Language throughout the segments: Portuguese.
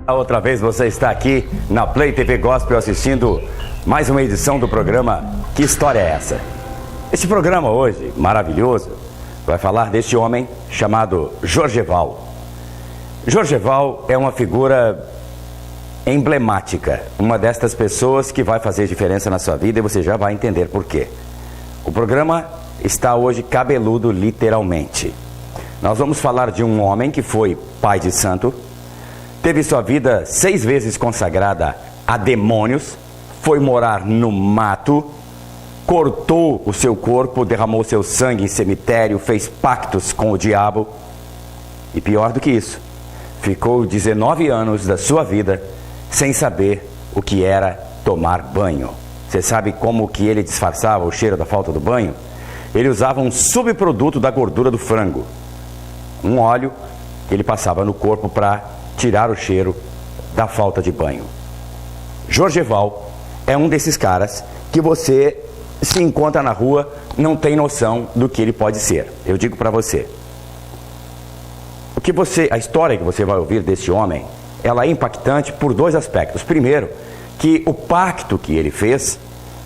Outra vez você está aqui na Play TV Gospel assistindo mais uma edição do programa Que História é Essa? Esse programa hoje, maravilhoso, vai falar deste homem chamado Jorgeval. Jorgeval é uma figura emblemática, uma destas pessoas que vai fazer diferença na sua vida e você já vai entender por quê. O programa está hoje cabeludo literalmente. Nós vamos falar de um homem que foi pai de santo, teve sua vida 6 vezes consagrada a demônios, foi morar no mato, cortou o seu corpo, derramou seu sangue em cemitério, fez pactos com o diabo e pior do que isso, ficou 19 anos da sua vida sem saber o que era tomar banho. Você sabe como que ele disfarçava o cheiro da falta do banho? Ele usava um subproduto da gordura do frango, um óleo que ele passava no corpo para tirar o cheiro da falta de banho. Jorgeval é um desses caras que você se encontra na rua, não tem noção do que ele pode ser. Eu digo para você, a história que você vai ouvir desse homem, ela é impactante por 2 aspectos. Primeiro, que o pacto que ele fez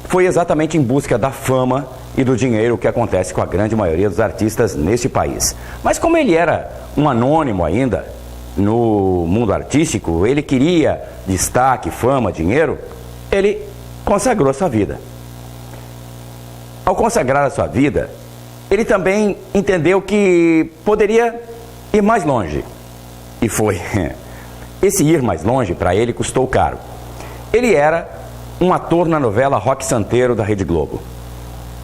foi exatamente em busca da fama e do dinheiro, que acontece com a grande maioria dos artistas neste país. Mas como ele era um anônimo ainda no mundo artístico, ele queria destaque, fama, dinheiro, ele consagrou a sua vida. Ao consagrar a sua vida, ele também entendeu que poderia ir mais longe. E foi. Esse ir mais longe, para ele, custou caro. Ele era um ator na novela Roque Santeiro, da Rede Globo.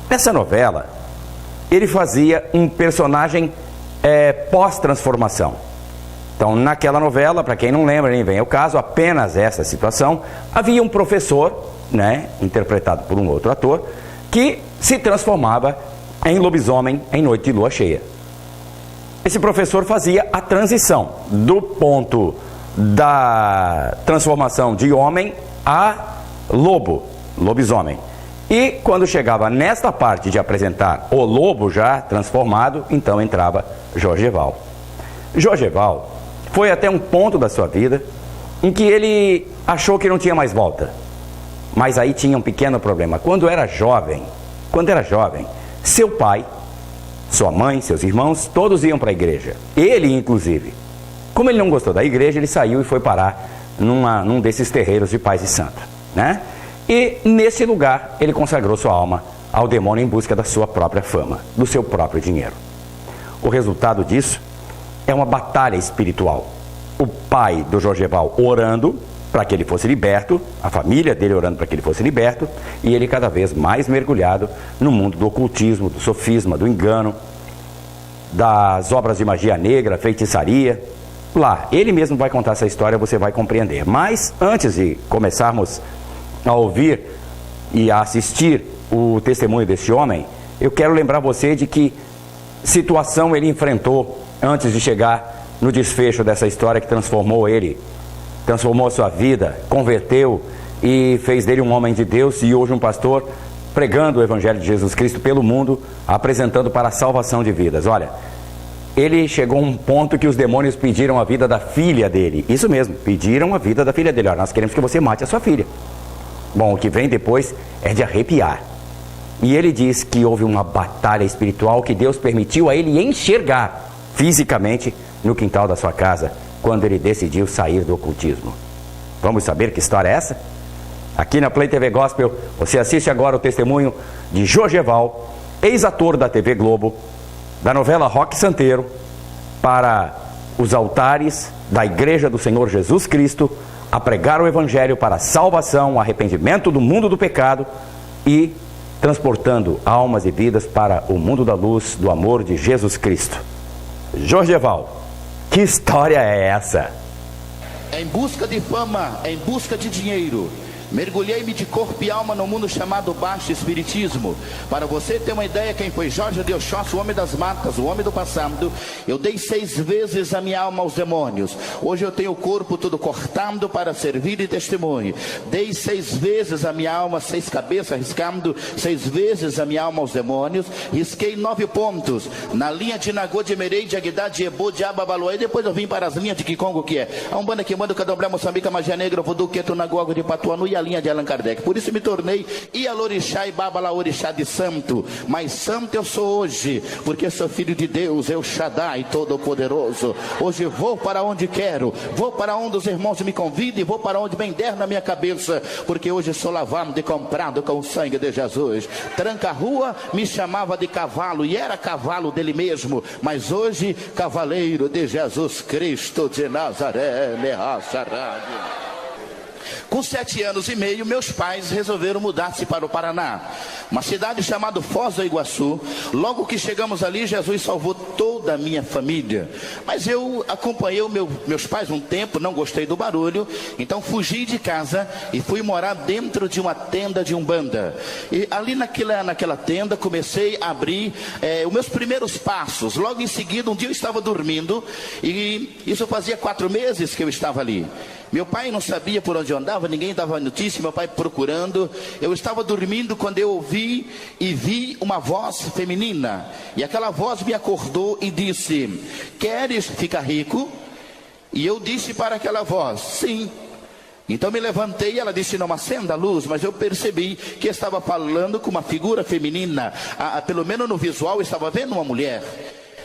Nessa novela, ele fazia um personagem pós-transformação. Então, naquela novela, para quem não lembra, nem vem ao caso, apenas essa situação, havia um professor, interpretado por um outro ator, que se transformava em lobisomem em noite de lua cheia. Esse professor fazia a transição do ponto da transformação de homem a lobo, lobisomem. E quando chegava nesta parte de apresentar o lobo já transformado, então entrava Jorgeval. Jorgeval foi até um ponto da sua vida em que ele achou que não tinha mais volta. Mas aí tinha um pequeno problema. Quando era jovem, seu pai, sua mãe, seus irmãos, todos iam para a igreja. Ele, inclusive. Como ele não gostou da igreja, ele saiu e foi parar num desses terreiros de pais de santo, E nesse lugar ele consagrou sua alma ao demônio em busca da sua própria fama, do seu próprio dinheiro. O resultado disso é uma batalha espiritual. O pai do Jorgeval orando para que ele fosse liberto, a família dele orando para que ele fosse liberto, e ele cada vez mais mergulhado no mundo do ocultismo, do sofisma, do engano, das obras de magia negra, feitiçaria. Lá, ele mesmo vai contar essa história, você vai compreender. Mas antes de começarmos a ouvir e a assistir o testemunho desse homem, eu quero lembrar você de que situação ele enfrentou antes de chegar no desfecho dessa história que transformou a sua vida, converteu e fez dele um homem de Deus e hoje um pastor pregando o Evangelho de Jesus Cristo pelo mundo, apresentando para a salvação de vidas. Olha, ele chegou a um ponto que os demônios pediram a vida da filha dele. Isso mesmo, pediram a vida da filha dele. Olha, nós queremos que você mate a sua filha. Bom, o que vem depois é de arrepiar. E ele diz que houve uma batalha espiritual que Deus permitiu a ele enxergar fisicamente no quintal da sua casa, quando ele decidiu sair do ocultismo. Vamos saber que história é essa? Aqui na Play TV Gospel, você assiste agora o testemunho de Jorgeval, ex-ator da TV Globo, da novela Roque Santeiro, para os altares da Igreja do Senhor Jesus Cristo, a pregar o Evangelho para a salvação, o arrependimento do mundo do pecado e transportando almas e vidas para o mundo da luz, do amor de Jesus Cristo. Jorgeval, que história é essa? Em busca de fama, em busca de dinheiro, Mergulhei-me de corpo e alma no mundo chamado baixo espiritismo. Para você ter uma ideia, quem foi Jorge de Oxóssi, o homem das matas, o homem do passado, eu dei 6 vezes a minha alma aos demônios. Hoje eu tenho o corpo todo cortado para servir de testemunho. Dei 6 vezes a minha alma, 6 cabeças, riscando 6 vezes a minha alma aos demônios. Risquei 9 pontos na linha de Nagô, de Merei, de Aguidá, de Ebô, de Ababaloé. E depois eu vim para as linhas de Kikongo, que é a Umbanda, Quimbanda, Candomblé, Moçambique, Magia Negra, Voodoo, Queto, Nagô, Água de Patuanu e a linha de Allan Kardec. Por isso me tornei Ialorixá e Babalaorixá de santo. Mas santo eu sou hoje, porque sou filho de Deus, El Shaddai Todo-Poderoso. Hoje vou para onde quero, vou para onde os irmãos me convidam e vou para onde bem der na minha cabeça, porque hoje sou lavado e comprado com o sangue de Jesus. Tranca-rua me chamava de cavalo e era cavalo dele mesmo, mas hoje cavaleiro de Jesus Cristo de Nazaré, Rádio. Com 7 anos e meio, meus pais resolveram mudar-se para o Paraná, uma cidade chamada Foz do Iguaçu. Logo que chegamos ali, Jesus salvou toda a minha família. Mas eu acompanhei meus pais um tempo, não gostei do barulho, então fugi de casa e fui morar dentro de uma tenda de Umbanda. E ali naquela tenda comecei a abrir os meus primeiros passos. Logo em seguida, um dia eu estava dormindo, e isso fazia 4 meses que eu estava ali. Meu pai não sabia por onde eu andava, ninguém dava notícia, meu pai procurando. Eu estava dormindo quando eu ouvi e vi uma voz feminina. E aquela voz me acordou e disse: queres ficar rico? E eu disse para aquela voz: sim. Então me levantei e ela disse: não acenda a luz. Mas eu percebi que estava falando com uma figura feminina. Pelo menos no visual estava vendo uma mulher.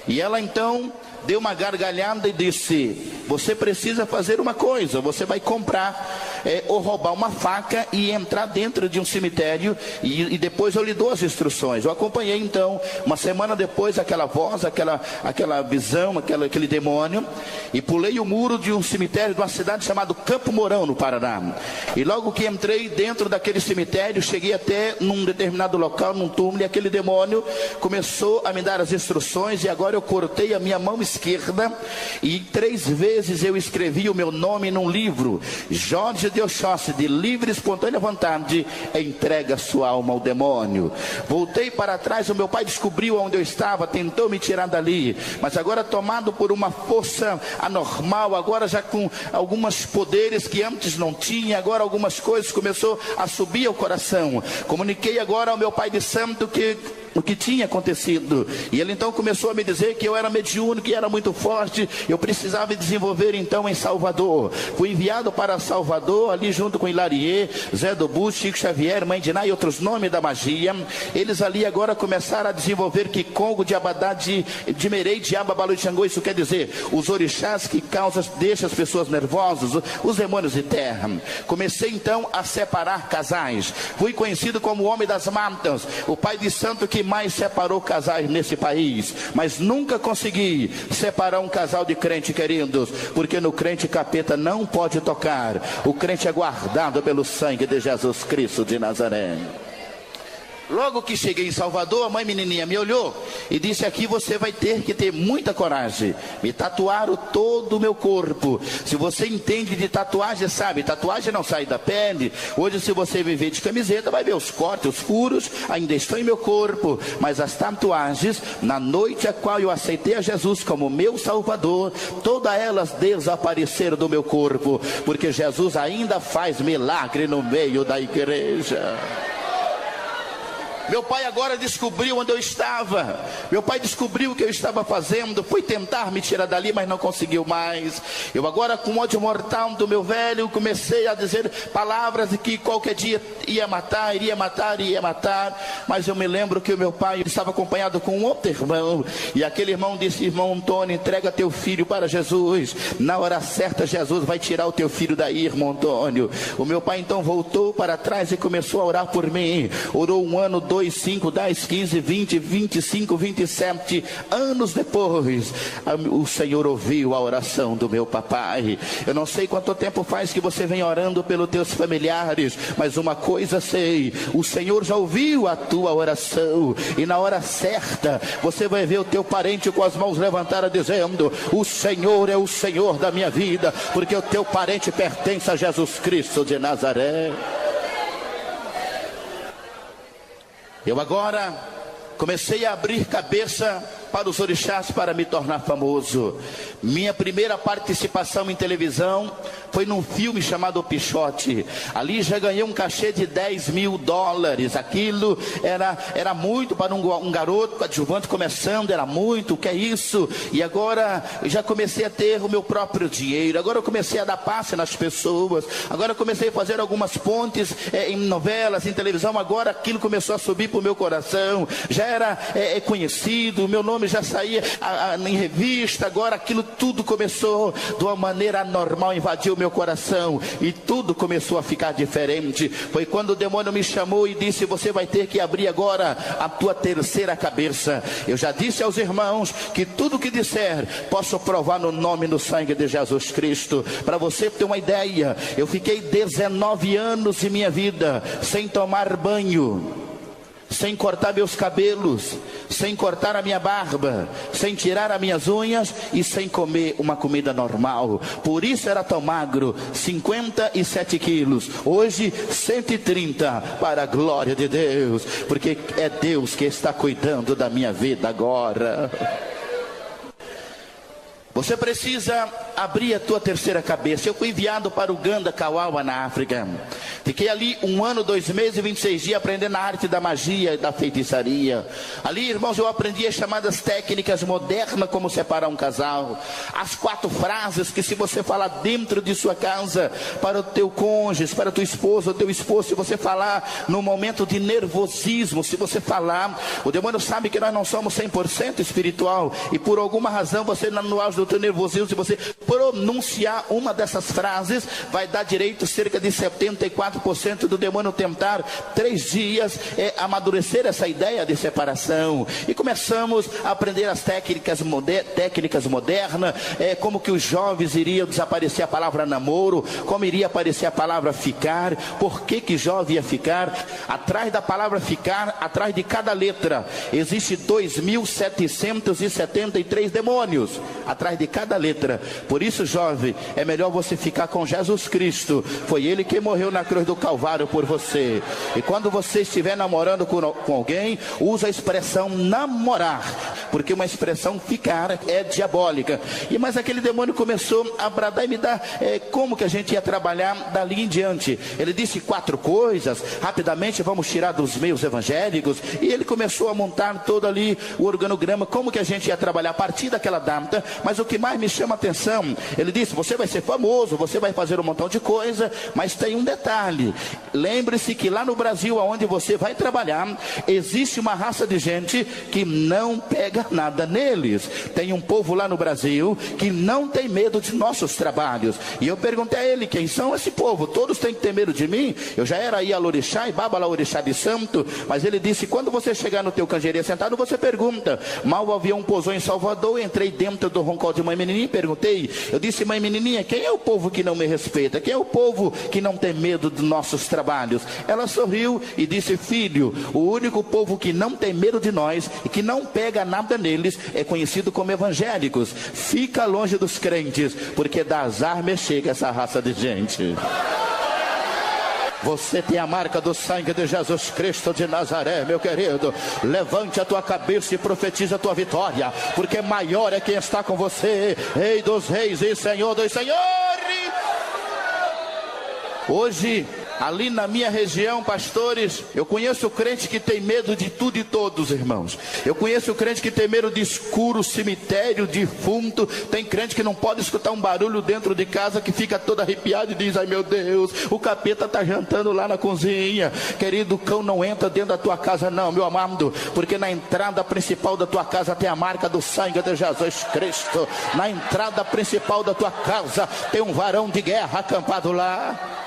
E ela então deu uma gargalhada e disse: você precisa fazer uma coisa, você vai comprar ou roubar uma faca e entrar dentro de um cemitério, e depois eu lhe dou as instruções. Eu acompanhei então, uma semana depois, aquela voz, aquela visão, aquele demônio, e pulei o muro de um cemitério de uma cidade chamada Campo Mourão, no Paraná. E logo que entrei dentro daquele cemitério, cheguei até num determinado local, num túmulo, e aquele demônio começou a me dar as instruções. E agora eu cortei a minha mão esquerda e 3 vezes eu escrevi o meu nome num livro: Jorge de Oxóssi, de livre e espontânea vontade, entrega sua alma ao demônio. Voltei para trás, o meu pai descobriu onde eu estava, tentou me tirar dali, mas agora tomado por uma força anormal, agora já com alguns poderes que antes não tinha, agora algumas coisas começou a subir ao coração. Comuniquei agora ao meu pai de santo o que tinha acontecido, e ele então começou a me dizer que eu era mediúnico, que era muito forte, eu precisava desenvolver então em Salvador. Fui enviado para Salvador, ali junto com Hilarie, Zé do Bus, Chico Xavier, Mãe de Ná e outros nomes da magia. Eles ali agora começaram a desenvolver Kikongo, de Abadá, de Merei, de Ababalu e Xangô. Isso quer dizer, os orixás que deixam as pessoas nervosas, os demônios de terra. Comecei então a separar casais. Fui conhecido como o homem das matas, o pai de santo que mais separou casais nesse país, mas nunca consegui separar um casal de crente, queridos, porque no crente capeta não pode tocar. O crente é guardado pelo sangue de Jesus Cristo de Nazaré. Logo que cheguei em Salvador, a mãe menininha me olhou e disse: aqui você vai ter que ter muita coragem. Me tatuaram todo o meu corpo. Se você entende de tatuagem, sabe, tatuagem não sai da pele. Hoje, se você viver de camiseta, vai ver os cortes, os furos, ainda estão em meu corpo. Mas as tatuagens, na noite a qual eu aceitei a Jesus como meu Salvador, todas elas desapareceram do meu corpo, porque Jesus ainda faz milagre no meio da igreja. Meu pai agora descobriu onde eu estava. Meu pai descobriu o que eu estava fazendo. Fui tentar me tirar dali, mas não conseguiu mais. Eu agora, com ódio mortal do meu velho, comecei a dizer palavras de que qualquer dia iria matar. Mas eu me lembro que o meu pai estava acompanhado com um outro irmão, e aquele irmão disse: irmão Antônio, entrega teu filho para Jesus. Na hora certa Jesus vai tirar o teu filho daí, irmão Antônio. O meu pai então voltou para trás e começou a orar por mim. Orou 1 ano, 2, 5, 10, 15, 20, 25, 27 anos depois, o Senhor ouviu a oração do meu papai. Eu não sei quanto tempo faz que você vem orando pelos teus familiares, mas uma coisa sei: o Senhor já ouviu a tua oração, e na hora certa você vai ver o teu parente com as mãos levantadas dizendo: o Senhor é o Senhor da minha vida, porque o teu parente pertence a Jesus Cristo de Nazaré. Eu agora comecei a abrir cabeça para os orixás para me tornar famoso. Minha primeira participação em televisão foi num filme chamado O Pichote. Ali já ganhei um cachê de $10.000. Aquilo era muito para um garoto adjuvante começando, era muito, o que é isso? E agora eu já comecei a ter o meu próprio dinheiro. Agora eu comecei a dar passe nas pessoas. Agora eu comecei a fazer algumas pontes em novelas, em televisão. Agora aquilo começou a subir para o meu coração. Já era conhecido, o meu nome já saía em revista. Agora aquilo tudo começou de uma maneira anormal, invadiu o meu coração e tudo começou a ficar diferente. Foi quando o demônio me chamou e disse: você vai ter que abrir agora a tua terceira cabeça. Eu já disse aos irmãos que tudo que disser posso provar no nome e no sangue de Jesus Cristo. Para você ter uma ideia, eu fiquei 19 anos de minha vida sem tomar banho, sem cortar meus cabelos, sem cortar a minha barba, sem tirar as minhas unhas e sem comer uma comida normal. Por isso era tão magro, 57 quilos, hoje 130, para a glória de Deus, porque é Deus que está cuidando da minha vida agora. Você precisa abrir a tua terceira cabeça. Eu fui enviado para Uganda, Kawawa, na África. Fiquei ali 1 ano, 2 meses e 26 dias aprendendo a arte da magia e da feitiçaria. Ali, irmãos, eu aprendi as chamadas técnicas modernas, como separar um casal. As 4 frases que, se você falar dentro de sua casa, para o teu cônjuge, para a tua esposa, o teu esposo, se você falar no momento de nervosismo, se você falar, o demônio sabe que nós não somos 100% espiritual, e por alguma razão você, no auge do teu nervosismo, se você pronunciar uma dessas frases, vai dar direito cerca de 74% do demônio tentar 3 dias amadurecer essa ideia de separação. E começamos a aprender as técnicas modernas, como que os jovens iriam desaparecer a palavra namoro, como iria aparecer a palavra ficar, por que jovem ia ficar. Atrás da palavra ficar, atrás de cada letra, existe 2.773 demônios atrás de cada letra. Por isso, jovem, é melhor você ficar com Jesus Cristo. Foi Ele que morreu na cruz do Calvário por você. E quando você estiver namorando com alguém, usa a expressão namorar, porque uma expressão ficar é diabólica. Mas aquele demônio começou a bradar e me dar como que a gente ia trabalhar dali em diante. Ele disse 4 coisas, rapidamente vamos tirar dos meios evangélicos, e ele começou a montar todo ali o organograma, como que a gente ia trabalhar a partir daquela data. Mas o que mais me chama a atenção, ele disse: você vai ser famoso, você vai fazer um montão de coisa, mas tem um detalhe. Lembre-se que lá no Brasil, aonde você vai trabalhar, existe uma raça de gente que não pega nada neles. Tem um povo lá no Brasil que não tem medo de nossos trabalhos. E eu perguntei a ele: quem são esse povo? Todos têm que ter medo de mim? Eu já era aí a Lorixá e Baba lá Orixá de Santo. Mas ele disse: quando você chegar no teu canjeria sentado, você pergunta. Mal o avião pousou em Salvador, entrei dentro do roncol de mãe menininha e perguntei. Eu disse: mãe menininha, quem é o povo que não me respeita? Quem é o povo que não tem medo dos nossos trabalhos? Ela sorriu e disse: filho, o único povo que não tem medo de nós e que não pega nada neles é conhecido como evangélicos. Fica longe dos crentes, porque dá azar mexer com essa raça de gente. Você tem a marca do sangue de Jesus Cristo de Nazaré, meu querido. Levante a tua cabeça e profetiza a tua vitória, porque maior é quem está com você, Rei dos reis e Senhor dos senhores. Hoje, ali na minha região, pastores, eu conheço crente que tem medo de tudo e todos, irmãos. Eu conheço crente que tem medo de escuro, cemitério, defunto. Tem crente que não pode escutar um barulho dentro de casa, que fica todo arrepiado e diz: ai meu Deus, o capeta está jantando lá na cozinha. Querido, o cão não entra dentro da tua casa não, meu amado, porque na entrada principal da tua casa tem a marca do sangue de Jesus Cristo. Na entrada principal da tua casa tem um varão de guerra acampado lá.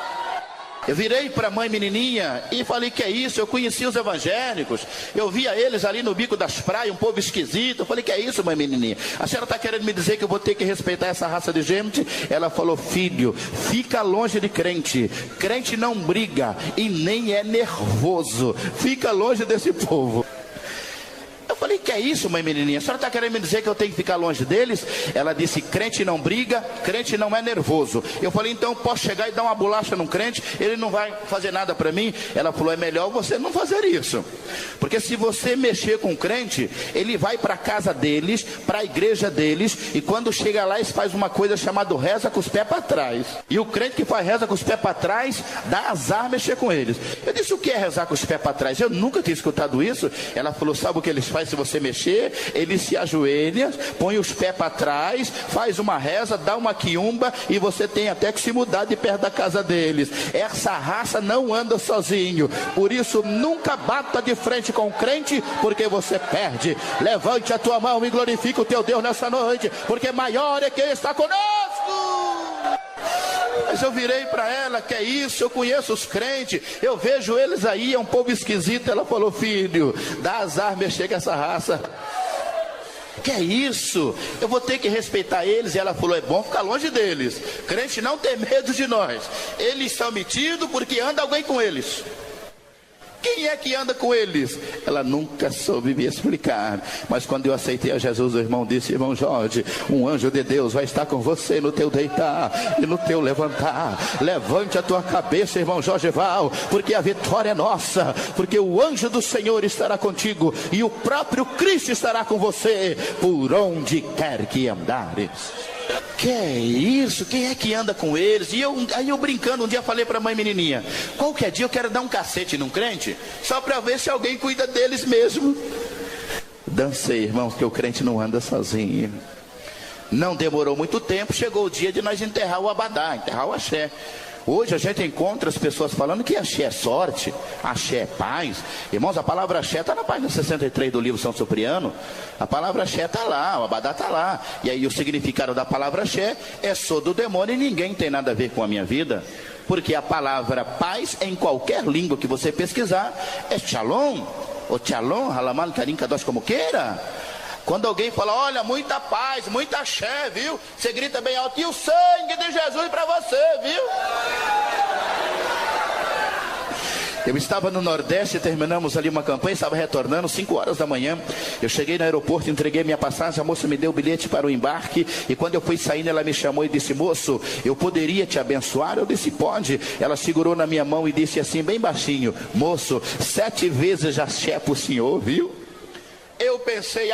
Eu virei para a mãe menininha e falei: que é isso? Eu conheci os evangélicos, eu via eles ali no bico das praias, um povo esquisito. Eu falei: que é isso, mãe menininha? A senhora está querendo me dizer que eu vou ter que respeitar essa raça de gente? Ela falou: filho, fica longe de crente. Crente não briga e nem é nervoso. Fica longe desse povo. Eu falei: falei, que é isso, mãe menininha? A senhora está querendo me dizer que eu tenho que ficar longe deles? Ela disse, crente não briga, crente não é nervoso. Eu falei, então eu posso chegar e dar uma bolacha num crente, ele não vai fazer nada para mim? Ela falou, é melhor você não fazer isso. Porque se você mexer com o crente, ele vai para a casa deles, para a igreja deles, e quando chega lá, eles fazem uma coisa chamada reza com os pés para trás. E o crente que faz reza com os pés para trás, dá azar mexer com eles. Eu disse, o que é rezar com os pés para trás? Eu nunca tinha escutado isso. Ela falou, sabe o que eles fazem se você mexer? Eles se ajoelham, põe os pés para trás, faz uma reza, dá uma quiumba, e você tem até que se mudar de perto da casa deles. Essa raça não anda sozinho, por isso nunca bata de frente com o crente, porque você perde. Levante a tua mão e glorifique o teu Deus nessa noite, porque maior é quem está conosco. Mas eu virei para ela, que é isso, eu conheço os crentes, eu vejo eles aí, é um povo esquisito. Ela falou, filho, dá azar mexer com essa raça. Que é isso? Eu vou ter que respeitar eles. E ela falou, é bom ficar longe deles. Crente não tem medo de nós. Eles são metidos porque anda alguém com eles. Quem é que anda com eles? Ela nunca soube me explicar. Mas quando eu aceitei a Jesus, o irmão disse, irmão Jorge, um anjo de Deus vai estar com você no teu deitar e no teu levantar. Levante a tua cabeça, irmão Jorge Val, porque a vitória é nossa, porque o anjo do Senhor estará contigo e o próprio Cristo estará com você por onde quer que andares. Que é isso? Quem é que anda com eles? E aí eu brincando, um dia falei para a mãe menininha, qualquer dia eu quero dar um cacete num crente, só para ver se alguém cuida deles mesmo. Dancei, irmãos, que o crente não anda sozinho. Não demorou muito tempo, chegou o dia de nós enterrar o abadá, enterrar o axé. Hoje a gente encontra as pessoas falando que axé é sorte, axé é paz. Irmãos, a palavra axé está na página 63 do livro São Cipriano. A palavra axé está lá, o abadá está lá. E aí o significado da palavra axé é sou do demônio e ninguém tem nada a ver com a minha vida. Porque a palavra paz, em qualquer língua que você pesquisar, é shalom, ou shalom, halaman, karim, kadosh, como queira. Quando alguém fala, olha, muita paz, muita axé, viu? Você grita bem alto, e o sangue de Jesus para você, viu? Eu estava no Nordeste, terminamos ali uma campanha, estava retornando, 5 horas da manhã. Eu cheguei no aeroporto, entreguei minha passagem, a moça me deu o bilhete para o embarque. E quando eu fui saindo, ela me chamou e disse, moço, eu poderia te abençoar? Eu disse, pode. Ela segurou na minha mão e disse assim, bem baixinho, moço, 7 vezes já axé pro senhor, viu? Eu pensei,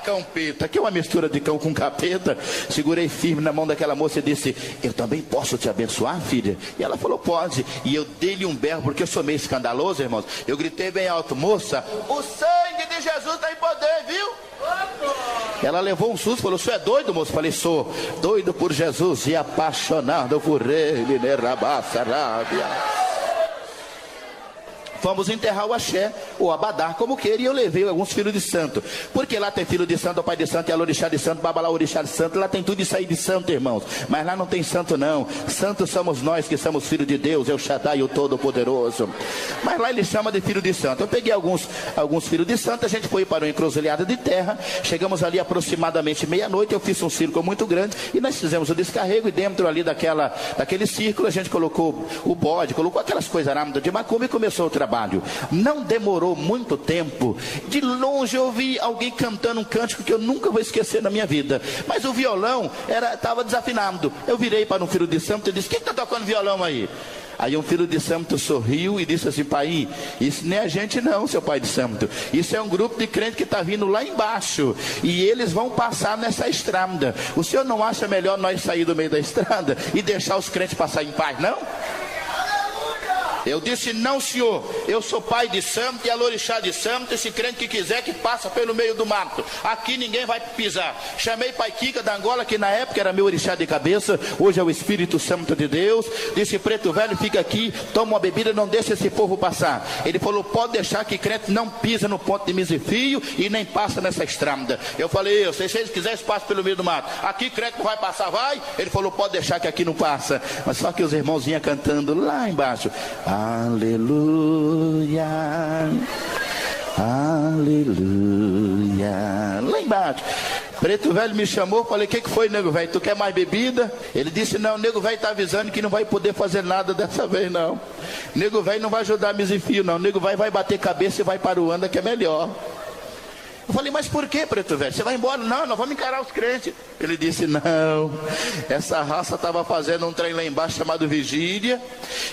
cão peta, que é uma mistura de cão com capeta. Segurei firme na mão daquela moça e disse, eu também posso te abençoar, filha? E ela falou, pode. E eu dei-lhe um berro, porque eu sou meio escandaloso, irmãos. Eu gritei bem alto, moça, o sangue de Jesus está em poder, viu? Ela levou um susto, falou, o senhor é doido, moço? Falei, sou doido por Jesus e apaixonado por ele, né, rabaça, rábia. Fomos enterrar o axé, o abadá, como queira, e eu levei alguns filhos de santo. Porque lá tem filho de santo, o pai de santo, e a orixá de santo, babalá orixá de santo, lá tem tudo isso aí de santo, irmãos. Mas lá não tem santo não, santos somos nós que somos filhos de Deus, é o Shaddai, o Todo-Poderoso. Mas lá ele chama de filho de santo. Eu peguei alguns filhos de santo, a gente foi para uma encruzilhada de terra, chegamos ali aproximadamente meia-noite, eu fiz um círculo muito grande, e nós fizemos o descarrego, e dentro ali daquele círculo, a gente colocou o bode, colocou aquelas coisas aramadas de macumba e começou o trabalho. Não demorou muito tempo. De longe eu vi alguém cantando um cântico que eu nunca vou esquecer na minha vida. Mas o violão estava desafinado. Eu virei para um filho de santo e disse, quem está tocando violão aí? Aí um filho de santo sorriu e disse assim, pai, isso não é a gente não, seu pai de santo. Isso é um grupo de crente que está vindo lá embaixo. E eles vão passar nessa estrada. O senhor não acha melhor nós sair do meio da estrada e deixar os crentes passar em paz, não? Eu disse, não senhor, eu sou pai de santo e alorixá de santo, esse crente que quiser que passa pelo meio do mato, aqui ninguém vai pisar. Chamei pai Kika da Angola, que na época era meu orixá de cabeça, hoje é o Espírito Santo de Deus. Disse, preto velho, fica aqui, toma uma bebida, não deixa esse povo passar. Ele falou, pode deixar que crente não pisa no ponto de misifio e nem passa nessa estrada. Eu falei, se vocês quiserem espaço pelo meio do mato, aqui crente não vai passar, vai? Ele falou, pode deixar que aqui não passa. Mas só que os irmãos vinham cantando lá embaixo, aleluia, aleluia, lá embaixo. Preto velho me chamou, falei, o que foi, nego velho, tu quer mais bebida? Ele disse, não, nego velho está avisando que não vai poder fazer nada dessa vez não. Nego velho não vai ajudar a misifio não, nego velho vai bater cabeça e vai para o anda que é melhor. Eu falei, mas por que, preto velho? Você vai embora? Não, nós vamos encarar os crentes. Ele disse, não, essa raça estava fazendo um trem lá embaixo chamado vigília,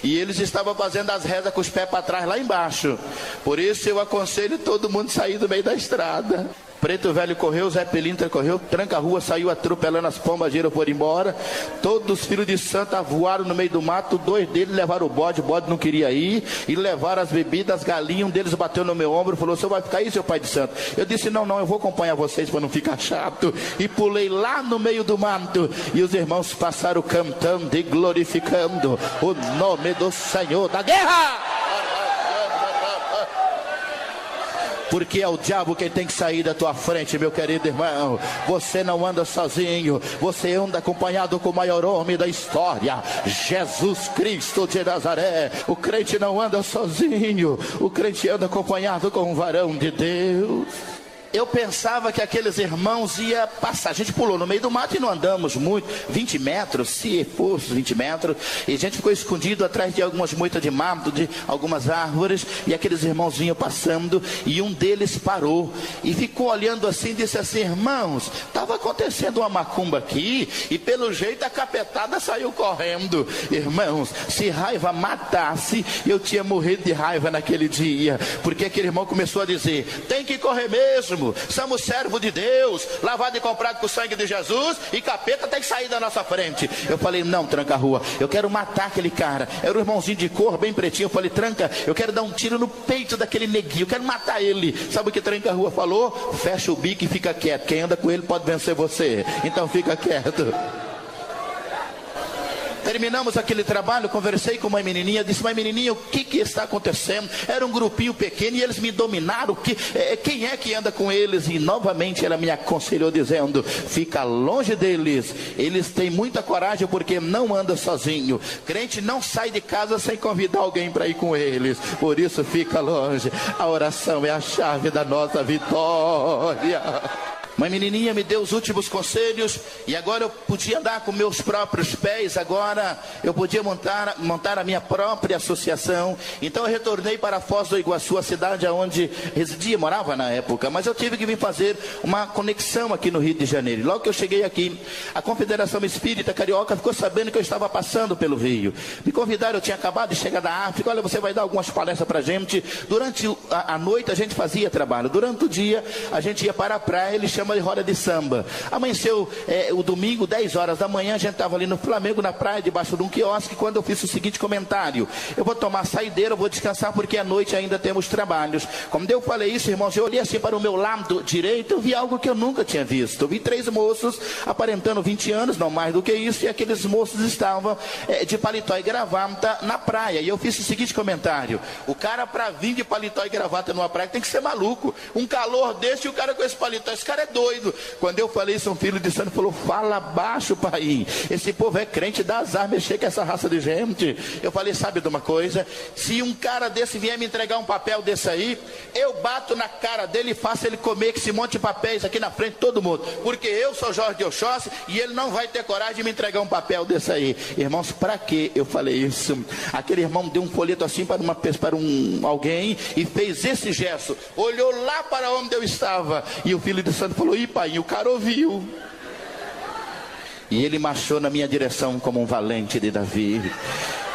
e eles estavam fazendo as rezas com os pés para trás lá embaixo. Por isso eu aconselho todo mundo sair do meio da estrada. Preto velho correu, Zé Pilintra correu, Tranca-Rua saiu atropelando as pombas, giram por embora. Todos os filhos de santa voaram no meio do mato. 2 deles levaram o bode não queria ir, e levaram as bebidas, as galinhas. Um deles bateu no meu ombro e falou, o senhor vai ficar aí, seu pai de santo? Eu disse, não, eu vou acompanhar vocês para não ficar chato. E pulei lá no meio do mato, e os irmãos passaram cantando e glorificando o nome do Senhor da guerra. Porque é o diabo quem tem que sair da tua frente, meu querido irmão. Você não anda sozinho, você anda acompanhado com o maior homem da história, Jesus Cristo de Nazaré. O crente não anda sozinho, o crente anda acompanhado com um varão de Deus. Eu pensava que aqueles irmãos iam passar. A gente pulou no meio do mato e não andamos muito, 20 metros, se fosse 20 metros, e a gente ficou escondido atrás de algumas moitas de mato, de algumas árvores, e aqueles irmãos vinham passando, e um deles parou, e ficou olhando assim, e disse assim, irmãos, estava acontecendo uma macumba aqui, e pelo jeito a capetada saiu correndo. Irmãos, se raiva matasse, eu tinha morrido de raiva naquele dia, porque aquele irmão começou a dizer, tem que correr mesmo, somos servos de Deus, lavado e comprado com o sangue de Jesus, e capeta tem que sair da nossa frente. Eu falei, não, Tranca-Rua, eu quero matar aquele cara. Era um irmãozinho de cor, bem pretinho. Eu falei, Tranca, eu quero dar um tiro no peito daquele neguinho, eu quero matar ele. Sabe o que Tranca-Rua falou? Fecha o bico e fica quieto, quem anda com ele pode vencer você, então fica quieto. Terminamos aquele trabalho, conversei com uma menininha, disse, mas menininha, o que está acontecendo? Era um grupinho pequeno e eles me dominaram, quem é que anda com eles? E novamente ela me aconselhou dizendo, fica longe deles, eles têm muita coragem porque não anda sozinho. Crente não sai de casa sem convidar alguém para ir com eles, por isso fica longe. A oração é a chave da nossa vitória. Uma menininha me deu os últimos conselhos, e agora eu podia andar com meus próprios pés, agora eu podia montar a minha própria associação. Então eu retornei para Foz do Iguaçu, a cidade onde residia, morava na época, mas eu tive que vir fazer uma conexão aqui no Rio de Janeiro. Logo que eu cheguei aqui, a Confederação Espírita Carioca ficou sabendo que eu estava passando pelo Rio. Me convidaram, eu tinha acabado de chegar da África, olha, você vai dar algumas palestras para a gente. Durante a noite a gente fazia trabalho, durante o dia a gente ia para a praia, eles chamam de roda de samba. Amanheceu o domingo, 10 horas da manhã, a gente estava ali no Flamengo, na praia, debaixo de um quiosque, quando eu fiz o seguinte comentário, eu vou tomar saideira, eu vou descansar, porque à noite ainda temos trabalhos. Como eu falei isso, irmãos, eu olhei assim para o meu lado direito, eu vi algo que eu nunca tinha visto. Eu vi 3 moços, aparentando 20 anos, não mais do que isso, e aqueles moços estavam de paletó e gravata na praia, e eu fiz o seguinte comentário, o cara para vir de paletó e gravata numa praia tem que ser maluco, um calor desse e o cara com esse paletó, esse cara é doido. Quando eu falei isso, um filho de santo falou, fala baixo, pai, esse povo é crente, dá azar mexer com essa raça de gente. Eu falei, sabe de uma coisa, se um cara desse vier me entregar um papel desse aí, eu bato na cara dele e faço ele comer que esse monte de papéis aqui na frente de todo mundo, porque eu sou Jorge de Oxóssi e ele não vai ter coragem de me entregar um papel desse aí. Irmãos, para que eu falei isso? Aquele irmão deu um folheto assim para alguém e fez esse gesto, olhou lá para onde eu estava, e o filho de santo falou, ih pai, o cara ouviu. E ele marchou na minha direção como um valente de Davi.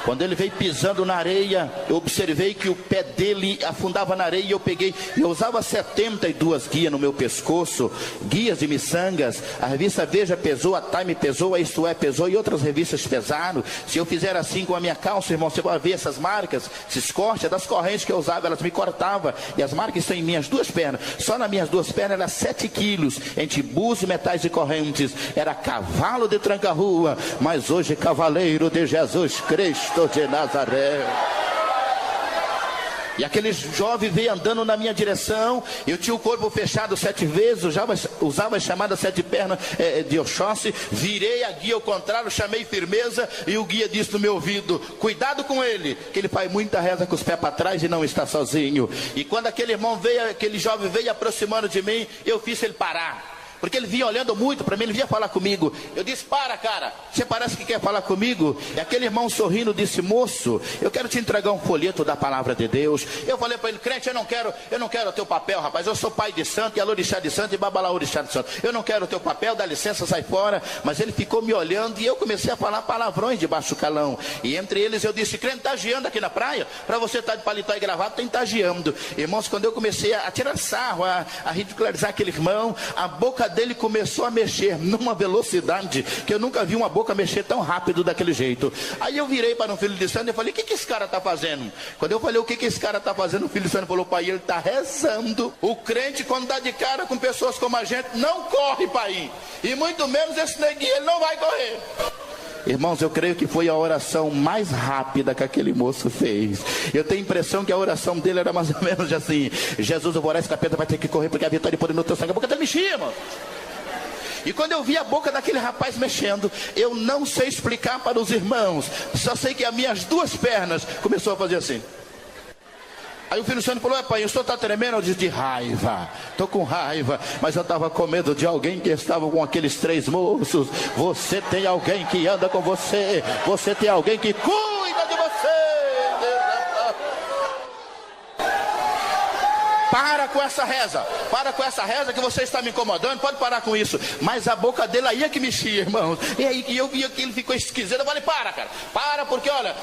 Quando ele veio pisando na areia, eu observei que o pé dele afundava na areia, e eu usava 72 guias no meu pescoço, guias de miçangas. A revista Veja pesou, a Time pesou, a Isto É pesou, e outras revistas pesaram. Se eu fizer assim com a minha calça, irmão, você vai ver essas marcas, esses cortes, das correntes que eu usava, elas me cortavam, e as marcas estão em minhas 2 pernas, só nas minhas 2 pernas era 7 quilos, entre búzios, metais e correntes. Era cavalo de Tranca-Rua, mas hoje cavaleiro de Jesus Cristo de Nazaré. E aquele jovem veio andando na minha direção, eu tinha o corpo fechado 7 vezes, usava as chamadas 7 pernas de Oxóssi, virei a guia ao contrário, chamei firmeza, e o guia disse no meu ouvido, cuidado com ele, que ele faz muita reza com os pés para trás e não está sozinho. E quando aquele jovem veio aproximando de mim, eu fiz ele parar. porque ele vinha olhando muito para mim, ele vinha falar comigo. Eu disse: para, cara, você parece que quer falar comigo. E aquele irmão sorrindo disse: moço, eu quero te entregar um folheto da palavra de Deus. Eu falei para ele: crente, eu não quero o teu papel, rapaz, eu sou pai de santo, e alorixá de santo, e babalaorixá de santo, eu não quero o teu papel, dá licença, sai fora. Mas ele ficou me olhando, e eu comecei a falar palavrões de baixo calão, e entre eles eu disse: crente, tá giando aqui na praia? Para você estar de paletó e gravata, tem que estar giando. Irmãos, quando eu comecei a tirar sarro, a ridicularizar aquele irmão, a boca dele começou a mexer numa velocidade que eu nunca vi uma boca mexer tão rápido daquele jeito. Aí eu virei para um filho de santo e falei: o que esse cara está fazendo? Quando eu falei o que esse cara está fazendo, o filho de santo falou: pai, ele está rezando. O crente, quando dá de cara com pessoas como a gente, não corre, pai, e muito menos esse neguinho, ele não vai correr. Irmãos, eu creio que foi a oração mais rápida que aquele moço fez. Eu tenho a impressão que a oração dele era mais ou menos assim: Jesus, eu vou orar, esse capeta vai ter que correr, porque a vitória e poder no teu sangue. A boca dele mexia, irmão. E quando eu vi a boca daquele rapaz mexendo, eu não sei explicar para os irmãos, só sei que as minhas duas pernas começou a fazer assim. Aí o filho do santo falou: pai, o senhor está tremendo? Eu disse: de raiva, estou com raiva, mas eu estava com medo de alguém que estava com aqueles 3 moços. Você tem alguém que anda com você, você tem alguém que cuida de você. Para com essa reza que você está me incomodando, pode parar com isso. Mas a boca dele aí é que mexia, irmãos. E aí eu vi que ele ficou esquisito. Eu falei: para, cara, para, porque olha,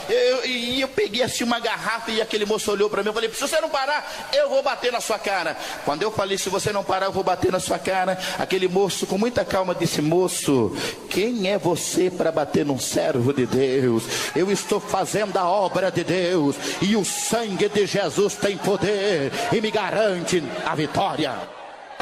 eu peguei assim uma garrafa e aquele moço olhou para mim. Eu falei: se você não parar, eu vou bater na sua cara. Quando eu falei: se você não parar, eu vou bater na sua cara, aquele moço com muita calma disse: moço, quem é você para bater num servo de Deus? Eu estou fazendo a obra de Deus, e o sangue de Jesus tem poder e me garante a vitória.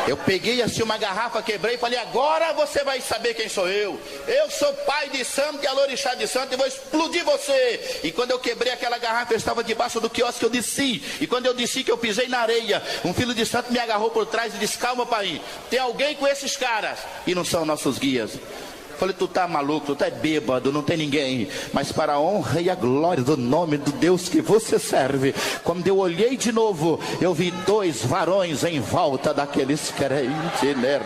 Eu peguei assim uma garrafa, quebrei e falei: agora você vai saber quem sou eu. Eu sou pai de santo e alorixá de santo, e vou explodir você. E quando eu quebrei aquela garrafa, eu estava debaixo do quiosque, eu desci. E quando eu desci, que eu pisei na areia, um filho de santo me agarrou por trás e disse: calma, pai, tem alguém com esses caras, e não são nossos guias. Falei: tu tá maluco, tu tá bêbado, não tem ninguém. Mas para a honra e a glória do nome do Deus que você serve, quando eu olhei de novo, eu vi 2 varões em volta daqueles crentes, né,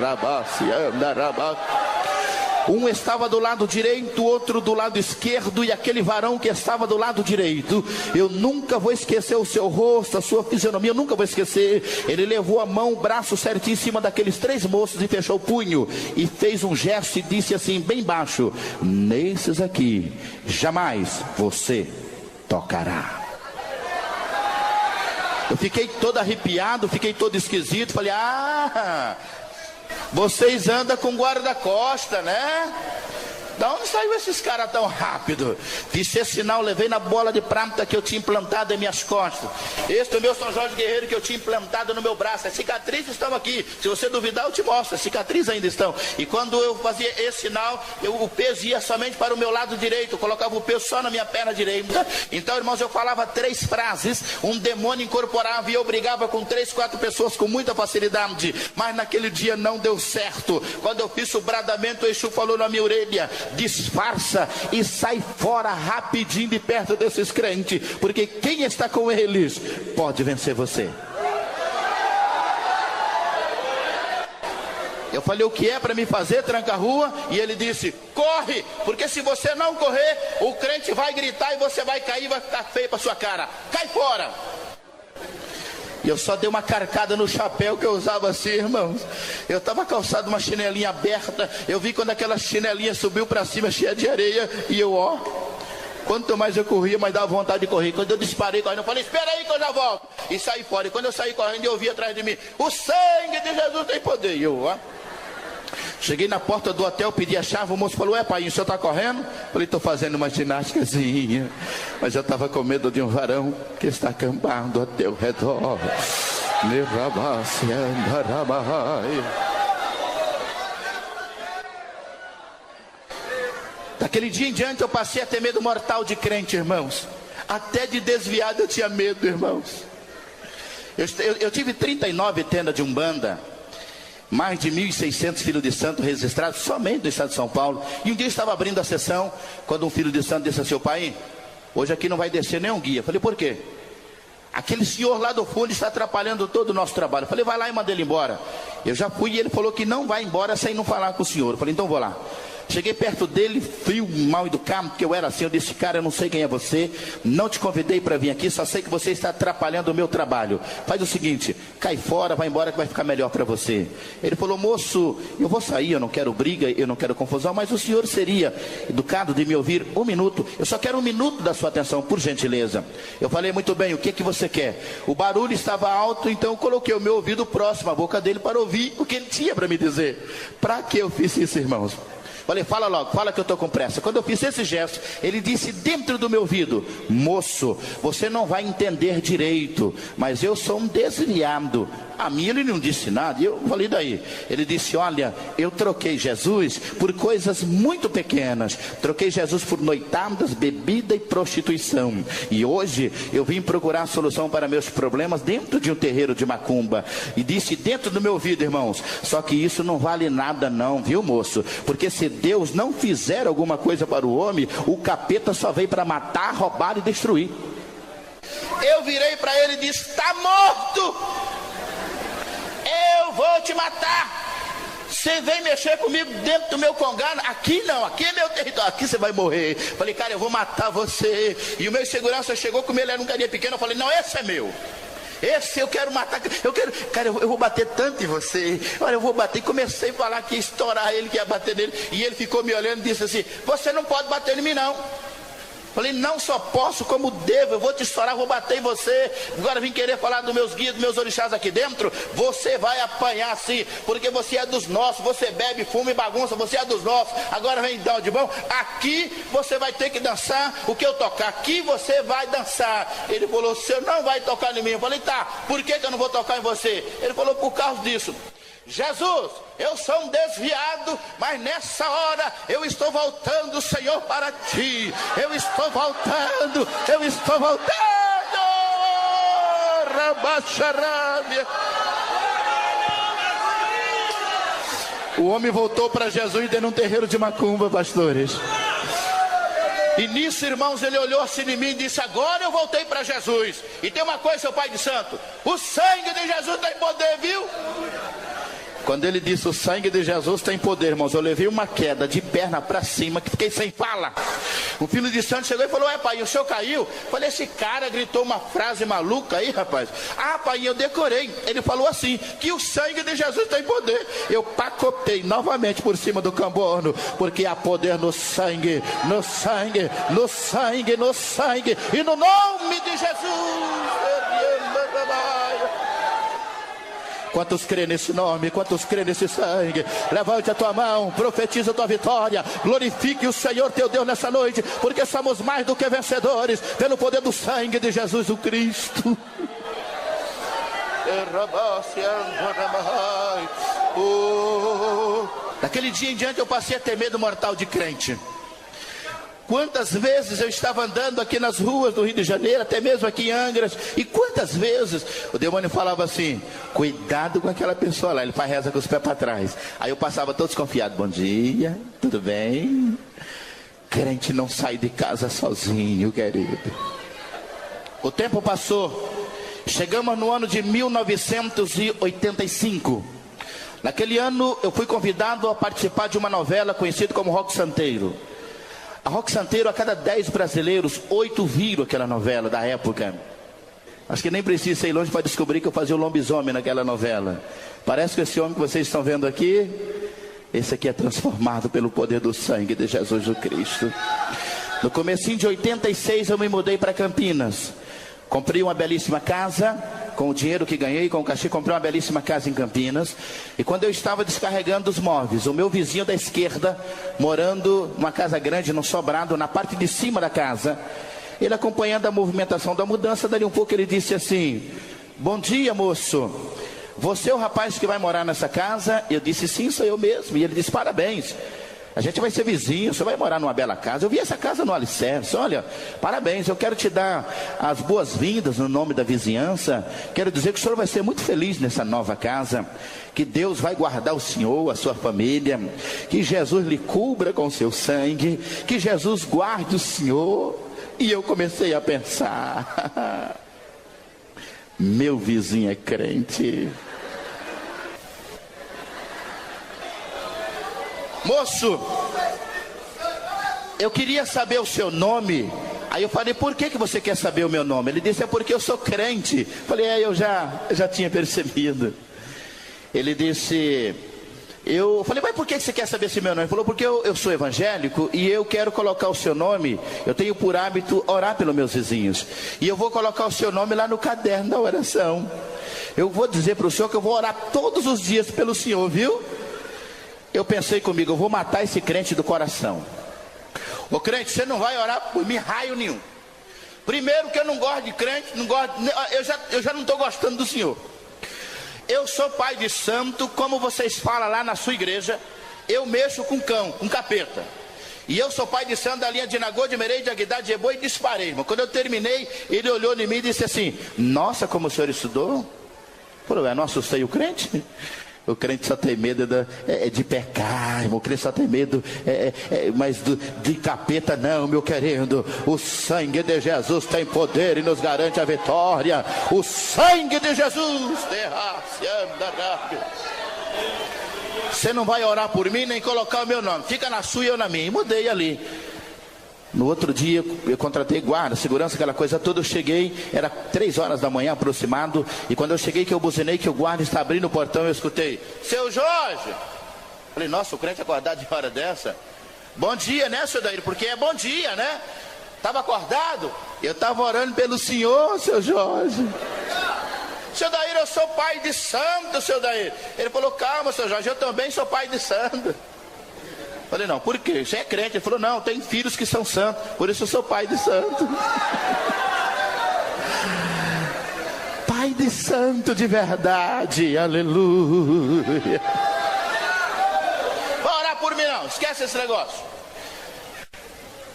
um estava do lado direito, outro do lado esquerdo, e aquele varão que estava do lado direito, eu nunca vou esquecer o seu rosto, a sua fisionomia, eu nunca vou esquecer. Ele levou a mão, o braço certinho em cima daqueles 3 moços e fechou o punho, e fez um gesto e disse assim, bem baixo: nesses aqui, jamais você tocará. Eu fiquei todo arrepiado, fiquei todo esquisito, falei: ah, vocês andam com guarda-costa, né? Da onde saiu esses caras tão rápido? Fiz esse sinal, levei na bola de prata que eu tinha implantado em minhas costas. Este é o meu São Jorge Guerreiro que eu tinha implantado no meu braço. As cicatrizes estão aqui. Se você duvidar, eu te mostro. As cicatrizes ainda estão. E quando eu fazia esse sinal, o peso ia somente para o meu lado direito. Eu colocava o peso só na minha perna direita. Então, irmãos, eu falava 3 frases. Um demônio incorporava e eu brigava com 3, 4 pessoas com muita facilidade. Mas naquele dia não deu certo. Quando eu fiz o bradamento, o Exu falou na minha orelha: disfarça e sai fora rapidinho de perto desses crentes, porque quem está com eles pode vencer você. Eu falei: o que é para me fazer? Tranca a rua. E ele disse: corre, porque se você não correr, o crente vai gritar e você vai cair, vai ficar feio para sua cara. Cai fora. E eu só dei uma carcada no chapéu que eu usava assim, irmãos. Eu estava calçado uma chinelinha aberta. Eu vi quando aquela chinelinha subiu para cima cheia de areia. E eu, ó, quanto mais eu corria, mais dava vontade de correr. Quando eu disparei correndo, eu falei: espera aí que eu já volto. E saí fora. E quando eu saí correndo, eu ouvi atrás de mim: o sangue de Jesus tem poder. E eu, ó, cheguei na porta do hotel, pedi a chave. O moço falou: pai, o senhor está correndo? Falei: estou fazendo uma ginástica,zinha. Mas eu estava com medo de um varão que está acampando ao teu redor. Daquele dia em diante eu passei a ter medo mortal de crente, irmãos. Até de desviado eu tinha medo, irmãos. Eu tive 39 tendas de Umbanda, mais de 1.600 filhos de santo registrados somente no estado de São Paulo. E um dia eu estava abrindo a sessão, quando um filho de santo disse assim: pai, hoje aqui não vai descer nenhum guia. Eu falei: por quê? aquele senhor lá do fundo está atrapalhando todo o nosso trabalho. Eu falei, vai lá e manda ele embora. Eu já fui e ele falou que não vai embora sem não falar com o senhor. Eu falei, então vou lá. Cheguei perto dele, frio, mal educado, porque eu era assim. Eu disse, cara, eu não sei quem é você, não te convidei para vir aqui, só sei que você está atrapalhando o meu trabalho. Faz o seguinte, cai fora, vai embora que vai ficar melhor para você. Ele falou, moço, eu vou sair, eu não quero briga, eu não quero confusão, mas o senhor seria educado de me ouvir 1 minuto? Eu só quero 1 minuto da sua atenção, por gentileza. Eu falei, muito bem, o que você quer? O barulho estava alto, então eu coloquei o meu ouvido próximo à boca dele para ouvir o que ele tinha para me dizer. Para que eu fiz isso, irmãos? Falei, fala logo, fala que eu estou com pressa. Quando eu fiz esse gesto, ele disse dentro do meu ouvido, moço, você não vai entender direito, mas eu sou um desviado. A mim ele não disse nada, e eu falei daí. Ele disse, olha, eu troquei Jesus por coisas muito pequenas. Troquei Jesus por noitadas, bebida e prostituição. E hoje eu vim procurar a solução para meus problemas dentro de um terreiro de macumba. E disse dentro do meu ouvido, irmãos, só que isso não vale nada não, viu moço? Porque se Deus não fizer alguma coisa para o homem, o capeta só veio para matar, roubar e destruir. Eu virei para ele e disse, está morto! Eu vou te matar. Você vem mexer comigo dentro do meu congado? Aqui não, aqui é meu território, aqui você vai morrer. Falei, cara, eu vou matar você. E o meu segurança chegou, como ele era um carinha pequeno, eu falei, não, esse é meu. Esse eu quero matar, cara, eu vou bater tanto em você. Olha, eu vou bater. E comecei a falar que ia estourar ele, que ia bater nele. E ele ficou me olhando e disse assim, você não pode bater em mim não. Falei, não só posso como devo, eu vou te estourar, vou bater em você. Agora vim querer falar dos meus guias, dos meus orixás aqui dentro. Você vai apanhar sim, porque você é dos nossos. Você bebe, fuma e bagunça, você é dos nossos. Agora vem dar de bom. Aqui você vai ter que dançar o que eu tocar. Aqui você vai dançar. Ele falou, o senhor não vai tocar em mim. Eu falei, tá, por que eu não vou tocar em você? Ele falou, por causa disso. Jesus, eu sou um desviado, mas nessa hora eu estou voltando, Senhor, para ti. Eu estou voltando, eu estou voltando. Rabacharabia. O homem voltou para Jesus dentro de um terreiro de macumba, pastores. E nisso, irmãos, ele olhou assim em mim e disse, agora eu voltei para Jesus. E tem uma coisa, seu Pai de Santo, o sangue de Jesus tem poder, viu? Quando ele disse o sangue de Jesus tem poder, irmãos, eu levei uma queda de perna para cima, que fiquei sem fala. O filho de santo chegou e falou, pai, o senhor caiu? Falei, esse cara gritou uma frase maluca aí, rapaz. Ah, pai, eu decorei. Ele falou assim, que o sangue de Jesus tem poder. Eu pacotei novamente por cima do camborno, porque há poder no sangue, no sangue, no sangue, no sangue, e no nome de Jesus. Quantos crê nesse nome, quantos crê nesse sangue? Levante a tua mão, profetiza a tua vitória. Glorifique o Senhor teu Deus nessa noite, porque somos mais do que vencedores pelo poder do sangue de Jesus o Cristo. Daquele dia em diante eu passei a ter medo mortal de crente. Quantas vezes eu estava andando aqui nas ruas do Rio de Janeiro, até mesmo aqui em Angras, e quantas vezes o demônio falava assim, cuidado com aquela pessoa lá, ele faz reza com os pés para trás. Aí eu passava todo desconfiado, bom dia, tudo bem? Crente não sai de casa sozinho, querido. O tempo passou, chegamos no ano de 1985. Naquele ano eu fui convidado a participar de uma novela conhecida como Roque Santeiro. A Roque Santeiro, a cada 10 brasileiros, 8 viram aquela novela da época. Acho que nem precisa ir longe para descobrir que eu fazia o lobisomem naquela novela. Parece que esse homem que vocês estão vendo aqui, esse aqui é transformado pelo poder do sangue de Jesus o Cristo. No comecinho de 86 eu me mudei para Campinas. Comprei uma belíssima casa, com o dinheiro que ganhei, com o cachê, comprei uma belíssima casa em Campinas. E quando eu estava descarregando os móveis, o meu vizinho da esquerda, morando numa casa grande, num sobrado, na parte de cima da casa, ele acompanhando a movimentação da mudança, dali um pouco ele disse assim, bom dia moço, você é o rapaz que vai morar nessa casa? Eu disse, sim, sou eu mesmo. E ele disse, parabéns. A gente vai ser vizinho, você vai morar numa bela casa. Eu vi essa casa no alicerce, olha, parabéns, eu quero te dar as boas-vindas no nome da vizinhança. Quero dizer que o senhor vai ser muito feliz nessa nova casa, que Deus vai guardar o senhor, a sua família, que Jesus lhe cubra com o seu sangue, que Jesus guarde o senhor. E eu comecei a pensar, Meu vizinho é crente. Moço, eu queria saber o seu nome. Aí eu falei, por que você quer saber o meu nome? Ele disse, é porque eu sou crente. Falei, eu já tinha percebido. Ele disse, eu falei, mas por que você quer saber esse meu nome? Ele falou, porque eu sou evangélico e eu quero colocar o seu nome. Eu tenho por hábito orar pelos meus vizinhos. E eu vou colocar o seu nome lá no caderno da oração. Eu vou dizer para o senhor que eu vou orar todos os dias pelo senhor, viu? Eu pensei comigo, eu vou matar esse crente do coração. Ô crente, você não vai orar por mim raio nenhum. Primeiro que eu não gosto de crente, eu já não estou gostando do senhor. Eu sou pai de santo, como vocês falam lá na sua igreja. Eu mexo com cão, com capeta. E eu sou pai de santo da linha de Nagô, de Merei, de Aguidá, de Eboi e de Esparema. Quando eu terminei, ele olhou em mim e disse assim, nossa, como o senhor estudou? Falou, não assustei o crente? O crente só tem medo de pecar, irmão. O crente só tem medo, mas de capeta não, meu querido. O sangue de Jesus tem poder e nos garante a vitória. O sangue de Jesus. Você não vai orar por mim nem colocar o meu nome. Fica na sua e eu na minha. E mudei ali. No outro dia eu contratei guarda, segurança, aquela coisa toda. Eu cheguei, era 3 horas da manhã aproximado. E quando eu cheguei que eu buzinei, que o guarda está abrindo o portão, eu escutei, seu Jorge. Falei, nossa, o crente acordado de hora dessa. Bom dia, né, seu Daír? Porque é bom dia, né? Estava acordado? Eu estava orando pelo senhor, seu Jorge. Seu Daír, eu sou pai de santo, seu Daír. Ele falou, calma, seu Jorge, eu também sou pai de santo. Falei, não, por quê? Você é crente? Ele falou, não, tem filhos que são santos, por isso eu sou pai de santo. Pai de santo de verdade, aleluia. Vai orar por mim não, esquece esse negócio.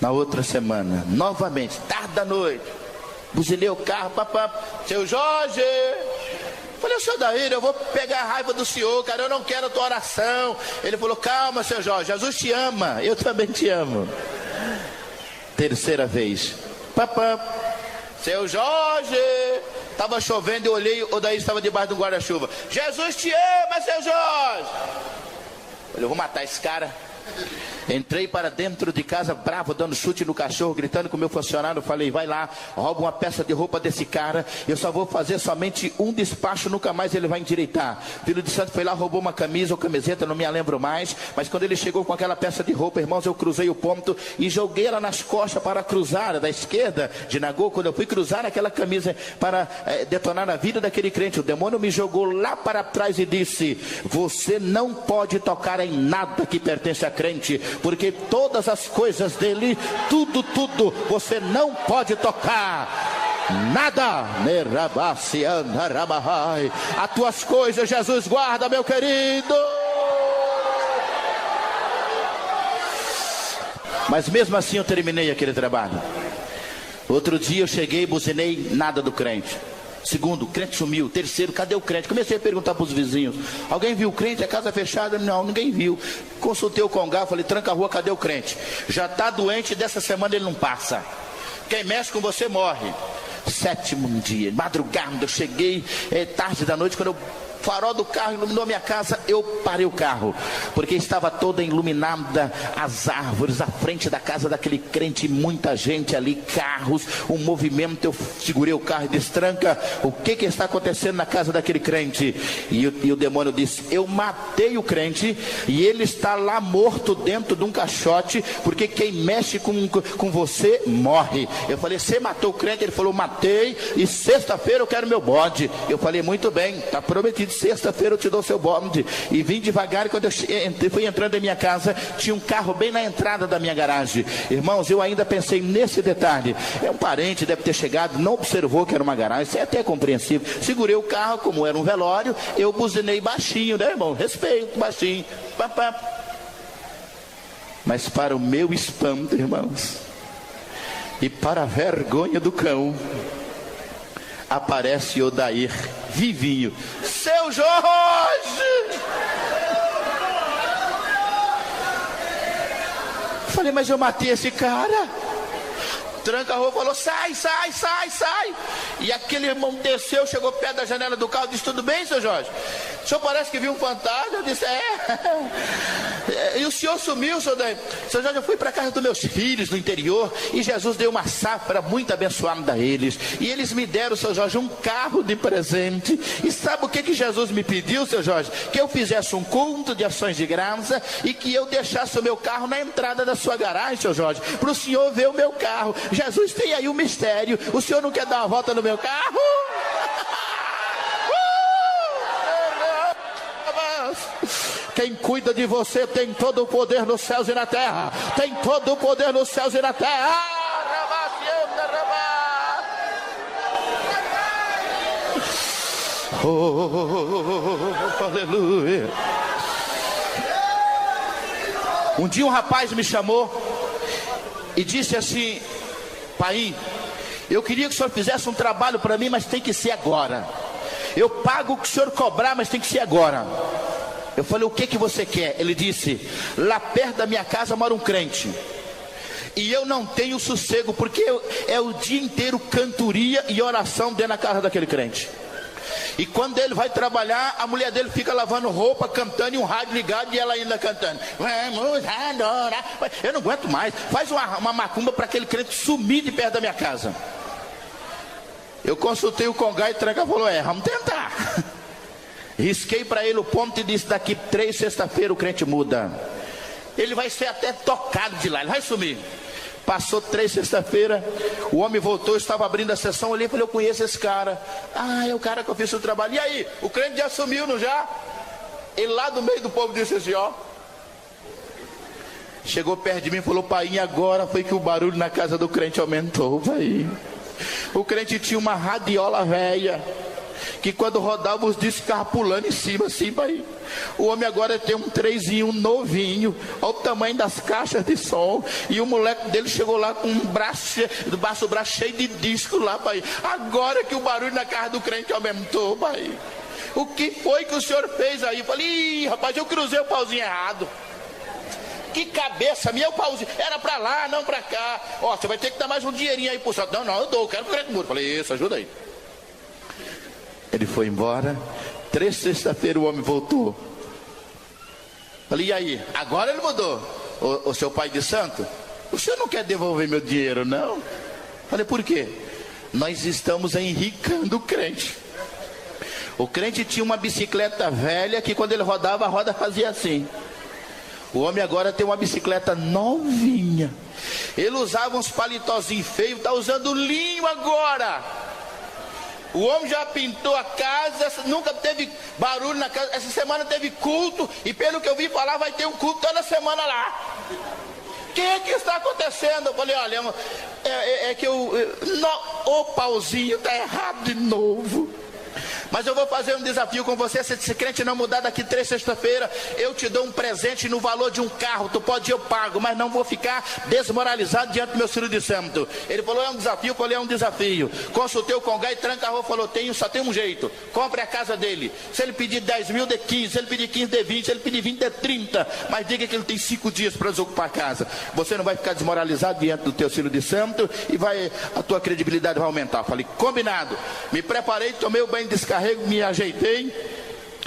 Na outra semana, novamente, tarde da noite, buzinei o carro, papá, seu Jorge. Falei, seu Daír, eu vou pegar a raiva do senhor, cara, eu não quero a tua oração. Ele falou, calma, seu Jorge, Jesus te ama, eu também te amo. Terceira vez, papá, seu Jorge. Estava chovendo, eu olhei, o Daír estava debaixo de um guarda-chuva. Jesus te ama, seu Jorge. Falei, eu vou matar esse cara. Entrei para dentro de casa bravo, dando chute no cachorro, gritando com o meu funcionário. Falei, vai lá, rouba uma peça de roupa desse cara. Eu só vou fazer somente um despacho, nunca mais ele vai endireitar. Filho de santo foi lá, roubou uma camisa ou camiseta, não me lembro mais. Mas quando ele chegou com aquela peça de roupa, irmãos, eu cruzei o ponto e joguei ela nas costas para cruzar da esquerda de Nagô. Quando eu fui cruzar aquela camisa para detonar a vida daquele crente, o demônio me jogou lá para trás e disse, você não pode tocar em nada que pertence a crente, porque todas as coisas dele, tudo, você não pode tocar. Nada. As tuas coisas Jesus guarda, meu querido. Mas mesmo assim eu terminei aquele trabalho. Outro dia eu cheguei e buzinei, nada do crente. Segundo, o crente sumiu. Terceiro, cadê o crente? Comecei a perguntar para os vizinhos, alguém viu o crente? A casa fechada? Não, ninguém viu. Consultei o congá, falei, tranca a rua, cadê o crente? Já está doente, dessa semana ele não passa. Quem mexe com você morre. 7º dia, madrugada, eu cheguei tarde da noite, quando farol do carro iluminou a minha casa, eu parei o carro, porque estava toda iluminada as árvores, à frente da casa daquele crente, muita gente ali, carros, um movimento. Eu segurei o carro e disse, tranca, o que está acontecendo na casa daquele crente? E o demônio disse, eu matei o crente e ele está lá morto dentro de um caixote, porque quem mexe com você morre. Eu falei, você matou o crente? Ele falou, matei, e sexta-feira eu quero meu bode. Eu falei, muito bem, está prometido, sexta-feira eu te dou seu bode. E vim devagar, e quando eu fui entrando em minha casa, tinha um carro bem na entrada da minha garagem. Irmãos, eu ainda pensei nesse detalhe, um parente deve ter chegado, não observou que era uma garagem, isso é até compreensível. Segurei o carro, como era um velório, eu buzinei baixinho, né, irmão? Respeito, baixinho, papá. Mas para o meu espanto, irmãos, e para a vergonha do cão, aparece Odair vivinho. Seu Jorge! Falei, mas eu matei esse cara. tranca a rua, falou: sai, sai, sai, sai. E aquele irmão desceu, chegou perto da janela do carro, disse: tudo bem, seu Jorge? O senhor parece que viu um fantasma. Eu disse: e o senhor sumiu, seu Jorge? Eu fui para casa dos meus filhos no interior, e Jesus deu uma safra muito abençoada a eles, e eles me deram, seu Jorge, um carro de presente. E sabe o que Jesus me pediu, seu Jorge? Que eu fizesse um culto de ações de graça e que eu deixasse o meu carro na entrada da sua garagem, seu Jorge, para o senhor ver o meu carro. Jesus, tem aí um mistério. O senhor não quer dar uma volta no meu carro? Quem cuida de você tem todo o poder nos céus e na terra. Tem todo o poder nos céus e na terra. Oh, aleluia. Um dia um rapaz me chamou e disse assim: pai, eu queria que o senhor fizesse um trabalho para mim, mas tem que ser agora. Eu pago o que o senhor cobrar, mas tem que ser agora. Eu falei: o que você quer? Ele disse: lá perto da minha casa mora um crente, e eu não tenho sossego, porque é o dia inteiro cantoria e oração dentro da casa daquele crente. E quando ele vai trabalhar, a mulher dele fica lavando roupa, cantando, e um rádio ligado, e ela ainda cantando: vamos adorar. Eu não aguento mais. Faz uma macumba para aquele crente sumir de perto da minha casa. Eu consultei o Congá e Tranca falou: vamos tentar. Risquei para ele o ponto e disse: daqui 3 sexta-feira o crente muda. Ele vai ser até tocado de lá, ele vai sumir. Passou 3 sexta-feira, o homem voltou, estava abrindo a sessão, olhei e falei: eu conheço esse cara. É o cara que eu fiz o trabalho. E aí, o crente já sumiu, não já? Ele lá do meio do povo disse assim: chegou perto de mim e falou: pai, agora foi que o barulho na casa do crente aumentou, pai. O crente tinha uma radiola velha, que quando rodava os discos ficavam pulando em cima assim, pai. O homem agora tem um 3 em 1 novinho, olha o tamanho das caixas de som. E o moleque dele chegou lá com um braço cheio de disco lá, pai. Agora que o barulho na casa do crente aumentou, pai. O que foi que o senhor fez aí? Eu falei: rapaz, eu cruzei o pauzinho errado. Que cabeça minha, o pauzinho era pra lá, não pra cá. Você vai ter que dar mais um dinheirinho aí pro senhor. Não, eu dou, eu quero que o crente mude. Falei: isso, ajuda aí. Ele foi embora. 3 sexta-feira o homem voltou. Falei: e aí? Agora ele mudou. O seu pai de santo, o senhor não quer devolver meu dinheiro, não? Falei: por quê? Nós estamos enricando o crente. O crente tinha uma bicicleta velha que quando ele rodava, a roda fazia assim. O homem agora tem uma bicicleta novinha. Ele usava uns palitozinhos feios, está usando linho agora. O homem já pintou a casa, nunca teve barulho na casa. Essa semana teve culto, e pelo que eu vi falar, vai ter um culto toda semana lá. O que está acontecendo? Eu falei: olha, o pauzinho está errado de novo. Mas eu vou fazer um desafio com você. Se esse crente não mudar daqui 3 sexta-feira, eu te dou um presente no valor de um carro. Tu pode ir, eu pago, mas não vou ficar desmoralizado diante do meu filho de santo. Ele falou: é um desafio. Eu falei: é um desafio. Consultei o Congá e Tranca a rua, falou: só tem um jeito. Compre a casa dele. Se ele pedir 10 mil, dê 15. Se ele pedir 15, dê 20. Se ele pedir 20, dê 30. Mas diga que ele tem 5 dias para desocupar a casa. Você não vai ficar desmoralizado diante do teu filho de santo, e a tua credibilidade vai aumentar. Eu falei: combinado. Me preparei, tomei o banho de descarrego, me ajeitei.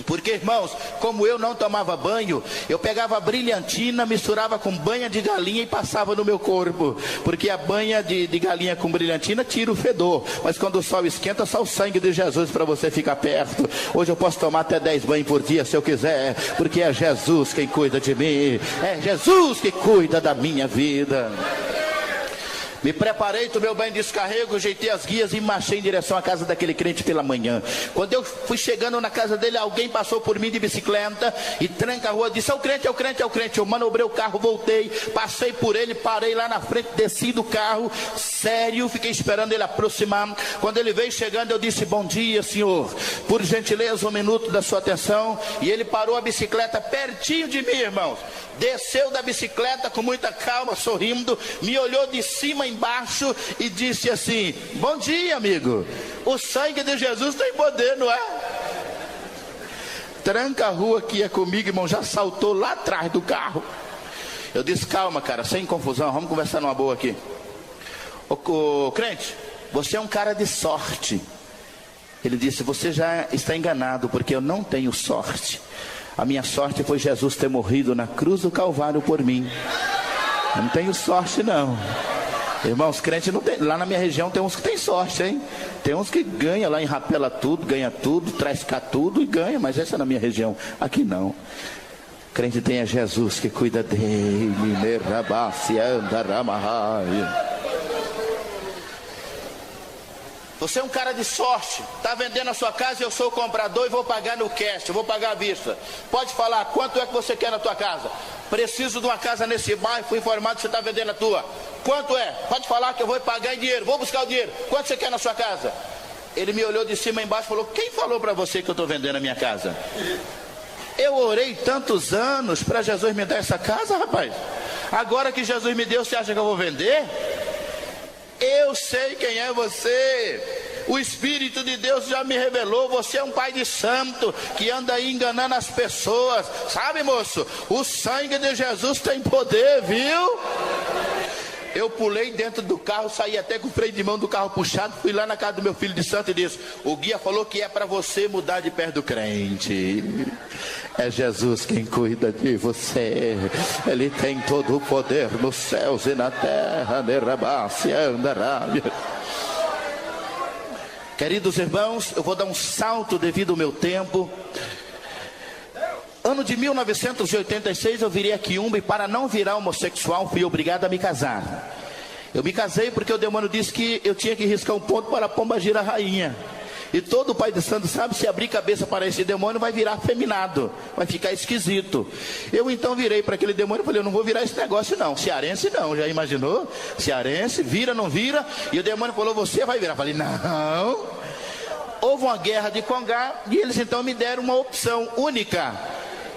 Porque, irmãos, como eu não tomava banho, eu pegava brilhantina, misturava com banha de galinha e passava no meu corpo. Porque a banha de galinha com brilhantina tira o fedor, mas quando o sol esquenta, só o sangue de Jesus para você ficar perto. Hoje eu posso tomar até 10 banhos por dia se eu quiser, porque é Jesus quem cuida de mim, é Jesus que cuida da minha vida. Me preparei, tomei o banho de descarrego, ajeitei as guias e marchei em direção à casa daquele crente pela manhã. Quando eu fui chegando na casa dele, alguém passou por mim de bicicleta e Tranca a rua, disse: é o crente, é o crente, é o crente. Eu manobrei o carro, voltei, passei por ele, parei lá na frente, desci do carro, sério, fiquei esperando ele aproximar. Quando ele veio chegando, eu disse: bom dia, senhor, por gentileza, 1 minuto da sua atenção. E ele parou a bicicleta pertinho de mim, irmãos. Desceu da bicicleta com muita calma, sorrindo, me olhou de cima embaixo e disse assim: bom dia, amigo, o sangue de Jesus tem poder, não é? Tranca a rua que é comigo, irmão, já saltou lá atrás do carro. Eu disse: calma, cara, sem confusão, vamos conversar numa boa aqui. ô crente, você é um cara de sorte. Ele disse, você já está enganado, porque eu não tenho sorte. A minha sorte foi Jesus ter morrido na cruz do Calvário por mim. Eu não tenho sorte não. Irmãos, crente não tem. Lá na minha região tem uns que tem sorte, hein? Tem uns que ganha lá em Rapela tudo, ganha tudo, traz cá tudo e ganha, mas essa é na minha região. Aqui não. Crente tem a Jesus que cuida dele. Você é um cara de sorte, está vendendo a sua casa, eu sou o comprador e vou pagar no cash, eu vou pagar à vista. Pode falar, quanto é que você quer na tua casa? Preciso de uma casa nesse bairro, fui informado que você está vendendo a tua. Quanto é? Pode falar que eu vou pagar em dinheiro, vou buscar o dinheiro. Quanto você quer na sua casa? Ele me olhou de cima a embaixo e falou, quem falou para você que eu estou vendendo a minha casa? Eu orei tantos anos para Jesus me dar essa casa, rapaz. Agora que Jesus me deu, você acha que eu vou vender? Eu sei quem é você. O Espírito de Deus já me revelou. Você é um pai de santo que anda aí enganando as pessoas. Sabe, moço? O sangue de Jesus tem poder, viu? Eu pulei dentro do carro, saí até com o freio de mão do carro puxado, fui lá na casa do meu filho de santo e disse, o guia falou que é para você mudar de perto do crente. É Jesus quem cuida de você. Ele tem todo o poder nos céus e na terra. Queridos irmãos, eu vou dar um salto devido ao meu tempo. Ano de 1986 eu virei a quiumba e para não virar homossexual fui obrigado a me casar. Eu me casei porque o demônio disse que eu tinha que riscar um ponto para a pomba gira rainha. E todo pai de santo sabe, se abrir cabeça para esse demônio vai virar afeminado, vai ficar esquisito. Eu então virei para aquele demônio e falei, eu não vou virar esse negócio não, cearense não, já imaginou? Cearense, vira, não vira? E o demônio falou, você vai virar. Eu falei, não. Houve uma guerra de Congá e eles então me deram uma opção única.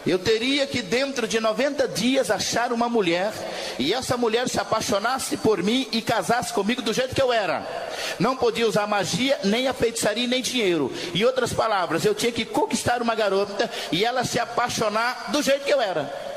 Eu teria que dentro de 90 dias achar uma mulher e essa mulher se apaixonasse por mim e casasse comigo do jeito que eu era. Não podia usar magia, nem a feitiçaria, nem dinheiro. Em outras palavras, eu tinha que conquistar uma garota e ela se apaixonar do jeito que eu era.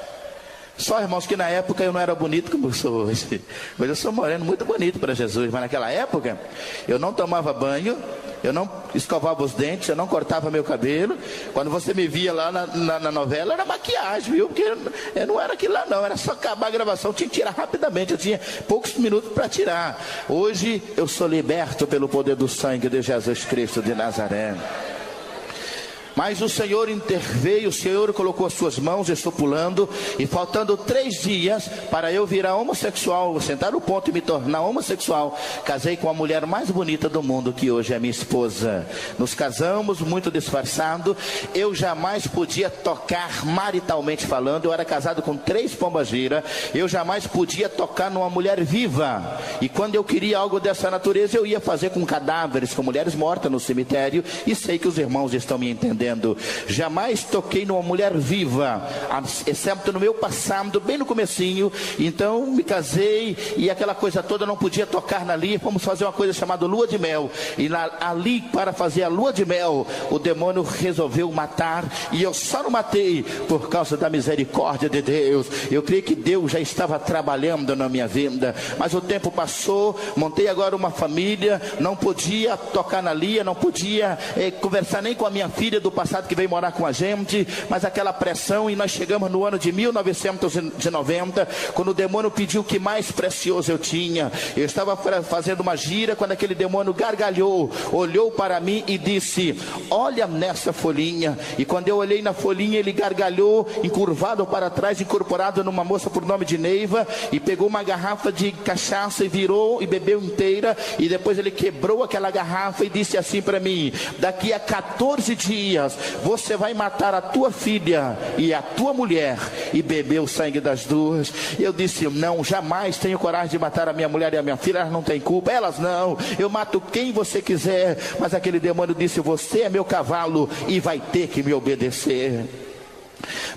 Só, irmãos, que na época eu não era bonito como eu sou hoje. Mas eu sou moreno, muito bonito para Jesus. Mas naquela época eu não tomava banho, eu não escovava os dentes, eu não cortava meu cabelo. Quando você me via lá na novela, era maquiagem, viu? Porque eu não era aquilo lá não, era só acabar a gravação, tinha que tirar rapidamente, eu tinha poucos minutos para tirar. Hoje eu sou liberto pelo poder do sangue de Jesus Cristo de Nazaré. Mas o Senhor interveio, o Senhor colocou as suas mãos, eu estou pulando, e faltando 3 dias para eu virar homossexual, sentar no ponto e me tornar homossexual, casei com a mulher mais bonita do mundo, que hoje é minha esposa. Nos casamos muito disfarçado, eu jamais podia tocar maritalmente falando, eu era casado com 3 pombagira, eu jamais podia tocar numa mulher viva, e quando eu queria algo dessa natureza, eu ia fazer com cadáveres, com mulheres mortas no cemitério, e sei que os irmãos estão me entendendo. Jamais toquei numa mulher viva, exceto no meu passado, bem no comecinho. Então me casei e aquela coisa toda, não podia tocar ali. Vamos fazer uma coisa chamada lua de mel. E ali, para fazer a lua de mel, o demônio resolveu matar, e eu só não matei por causa da misericórdia de Deus. Eu creio que Deus já estava trabalhando na minha vida, mas o tempo passou, montei agora uma família, não podia tocar na lia, não podia conversar nem com a minha filha do passado que veio morar com a gente, mas aquela pressão, e nós chegamos no ano de 1990, quando o demônio pediu o que mais precioso eu tinha. Eu estava fazendo uma gira, quando aquele demônio gargalhou, olhou para mim e disse, olha nessa folhinha. E quando eu olhei na folhinha, ele gargalhou, encurvado para trás, incorporado numa moça por nome de Neiva, e pegou uma garrafa de cachaça e virou e bebeu inteira, e depois ele quebrou aquela garrafa e disse assim para mim, daqui a 14 dias você vai matar a tua filha e a tua mulher e beber o sangue das duas. Eu disse, não, jamais tenho coragem de matar a minha mulher e a minha filha, elas não têm culpa. Elas não, eu mato quem você quiser. Mas aquele demônio disse, você é meu cavalo e vai ter que me obedecer.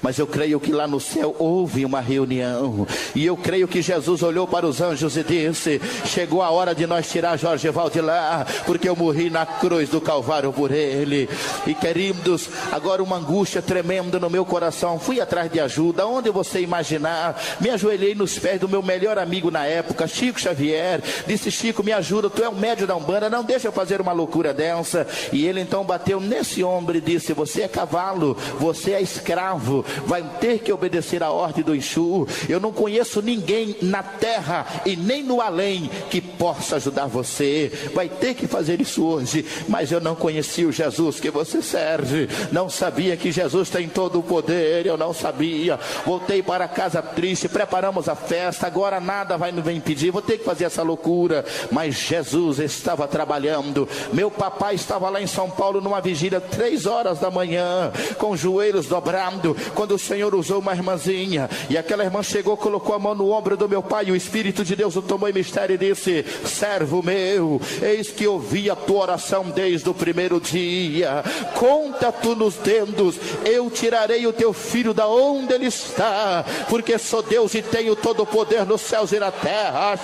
mas eu creio que lá no céu houve uma reunião, e eu creio que Jesus olhou para os anjos e disse: chegou a hora de nós tirar Jorgeval de lá, porque eu morri na cruz do Calvário por ele. E queridos, agora uma angústia tremenda no meu coração. Fui atrás de ajuda, onde você imaginar, me ajoelhei nos pés do meu melhor amigo na época, Chico Xavier. Disse: Chico, me ajuda, tu é um médium da Umbanda, não deixa eu fazer uma loucura dessa. E ele então bateu nesse ombro e disse: você é cavalo, você é escravo, vai ter que obedecer a ordem do Exu. Eu não conheço ninguém na terra e nem no além que possa ajudar você, vai ter que fazer isso hoje. Mas eu não conhecia o Jesus que você serve, não sabia que Jesus tem todo o poder, eu não sabia. Voltei para casa triste, preparamos a festa, agora nada vai me impedir, vou ter que fazer essa loucura. Mas Jesus estava trabalhando. Meu papai estava lá em São Paulo numa vigília 3 horas da manhã, com os joelhos dobrados, quando o Senhor usou uma irmãzinha, e aquela irmã chegou, colocou a mão no ombro do meu pai, e o Espírito de Deus o tomou em mistério e disse: servo meu, eis que ouvi a tua oração desde o primeiro dia, conta tu nos dedos, eu tirarei o teu filho da onde ele está, porque sou Deus e tenho todo o poder nos céus e na terra.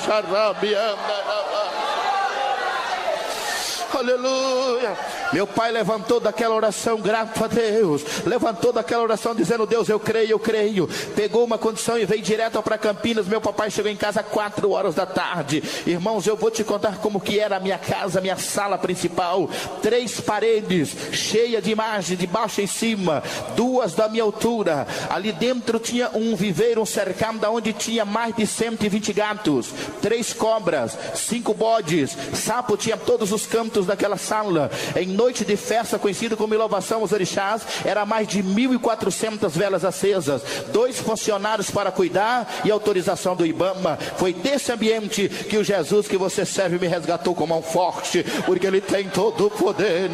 Aleluia. Meu pai levantou daquela oração, grato a Deus, levantou daquela oração dizendo: Deus, eu creio, eu creio. Pegou uma condição e veio direto para Campinas. Meu papai chegou em casa 4 horas da tarde. Irmãos, eu vou te contar como que era a minha casa, minha sala principal. 3 paredes, cheia de imagens, de baixo em cima, 2 da minha altura. Ali dentro tinha um viveiro, um cercado, onde tinha mais de 120 gatos, 3 cobras, 5 bodes, sapo, tinha todos os cantos daquela sala. Em noite de festa, conhecida como louvação aos orixás, era mais de 1.400 velas acesas, 2 funcionários para cuidar e autorização do Ibama. Foi desse ambiente que o Jesus que você serve me resgatou com mão forte, porque ele tem todo o poder.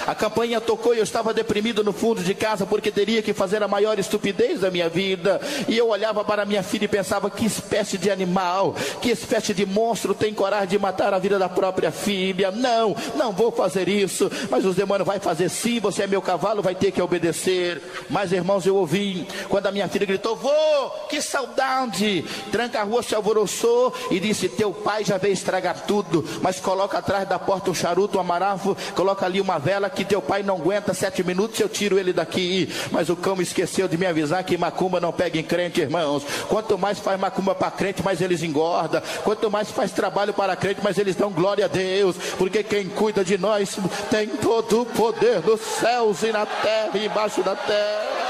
A campainha tocou e eu estava deprimido no fundo de casa, porque teria que fazer a maior estupidez da minha vida. E eu olhava para minha filha e pensava: que espécie de animal, que espécie de monstro tem coragem de matar a vida da própria filha? Não, não vou fazer isso. Mas os demônios: vai fazer sim, você é meu cavalo, vai ter que obedecer. Mas irmãos, eu ouvi quando a minha filha gritou: vô, que saudade. Tranca-rua se alvoroçou e disse: teu pai já veio estragar tudo, mas coloca atrás da porta um charuto, um amarafo, coloca ali uma vela, que teu pai não aguenta 7 minutos, eu tiro ele daqui. Mas o cão esqueceu de me avisar que macumba não pega em crente, irmãos. Quanto mais faz macumba para crente, mais eles engordam. Quanto mais faz trabalho para crente, mais eles dão glória a Deus, porque quem cuida de nós tem todo o poder nos céus e na terra e embaixo da terra.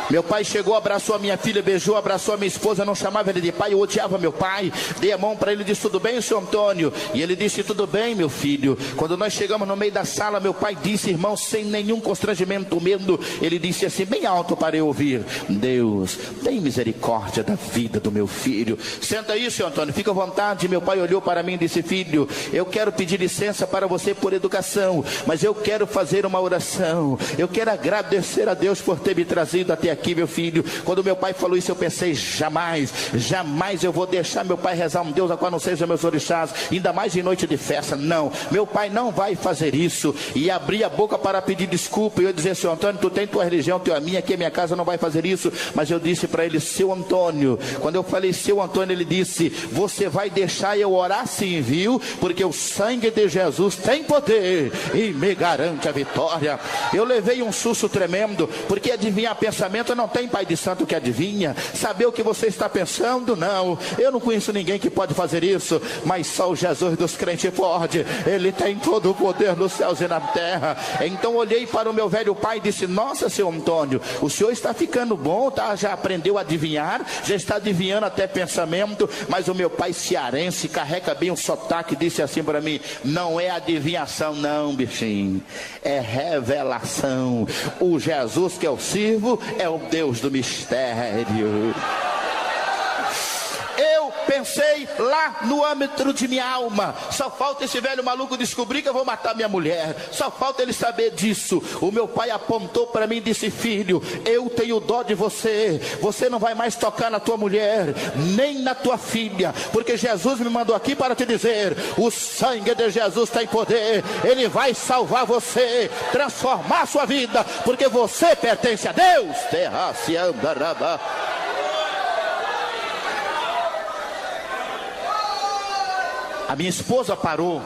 Meu pai chegou, abraçou a minha filha, beijou, abraçou a minha esposa. Não chamava ele de pai, eu odiava meu pai. Dei a mão para ele e disse: tudo bem, seu Antônio? E ele disse: tudo bem, meu filho. Quando nós chegamos no meio da sala, meu pai disse, irmão, sem nenhum constrangimento, medo, ele disse assim, bem alto para eu ouvir: Deus, tem misericórdia da vida do meu filho. Senta aí, seu Antônio, fica à vontade. Meu pai olhou para mim e disse: filho, eu quero pedir licença para você por educação, mas eu quero fazer uma oração. Eu quero agradecer a Deus por ter me trazido até aqui, meu filho. Quando meu pai falou isso, eu pensei: jamais, jamais eu vou deixar meu pai rezar um Deus a qual não seja meus orixás, ainda mais em noite de festa. Não, meu pai não vai fazer isso. E abri a boca para pedir desculpa, e eu dizia: seu Antônio, tu tem tua religião, tu é a minha, aqui a minha casa não vai fazer isso. Mas eu disse para ele: seu Antônio. Quando eu falei seu Antônio, ele disse: você vai deixar eu orar sim, viu? Porque o sangue de Jesus tem poder e me garante a vitória. Eu levei um susto tremendo, porque adivinhar pensamento não tem pai de santo que adivinha. Saber o que você está pensando, não. Eu não conheço ninguém que pode fazer isso, mas só o Jesus dos crentes pode. Ele tem todo o poder nos céus e na terra. Então olhei para o meu velho pai e disse: nossa, seu Antônio, o senhor está ficando bom, tá? Já aprendeu a adivinhar, já está adivinhando até pensamento. Mas o meu pai cearense carrega bem um sotaque, disse assim para mim: não é adivinhação não, bichinho, é revelação. O Jesus que eu sirvo é o Deus do mistério. Eu pensei lá no âmbito de minha alma, só falta esse velho maluco descobrir que eu vou matar minha mulher, só falta ele saber disso. O meu pai apontou para mim e disse: filho, eu tenho dó de você, você não vai mais tocar na tua mulher, nem na tua filha, porque Jesus me mandou aqui para te dizer: o sangue de Jesus tem poder, ele vai salvar você, transformar a sua vida, porque você pertence a Deus. Terra se andará. A minha esposa parou,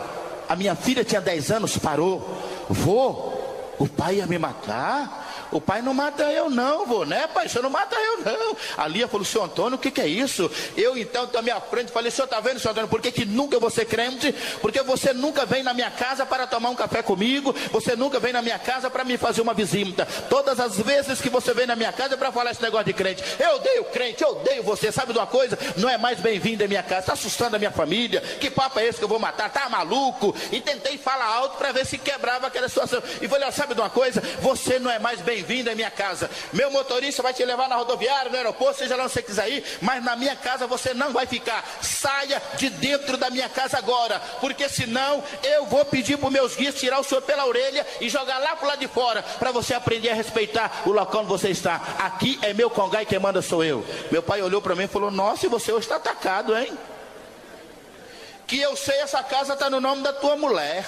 a minha filha tinha 10 anos, parou. Vô, o pai ia me matar? O pai não mata eu não, vô, né, pai? Você não mata eu não. A Lia falou: seu Antônio, o que é isso? Eu então estou à minha frente, falei: senhor está vendo, seu Antônio, por que nunca eu vou ser crente? Porque você nunca vem na minha casa para tomar um café comigo, você nunca vem na minha casa para me fazer uma visita. Todas as vezes que você vem na minha casa é para falar esse negócio de crente. Eu odeio crente, eu odeio você. Sabe de uma coisa? Não é mais bem-vindo em minha casa, está assustando a minha família. Que papo é esse que eu vou matar? Tá maluco? E tentei falar alto para ver se quebrava aquela situação. E falei: sabe de uma coisa? Você não é mais bem-vindo em minha casa. Meu motorista vai te levar na rodoviária, no aeroporto, seja lá onde você quiser ir, mas na minha casa você não vai ficar. Saia de dentro da minha casa agora, porque senão eu vou pedir para os meus guias tirar o senhor pela orelha e jogar lá para o lado de fora, para você aprender a respeitar o local onde você está. Aqui é meu congá e quem manda sou eu. Meu pai olhou para mim e falou: nossa, e você hoje está atacado, hein? Que eu sei, essa casa está no nome da tua mulher.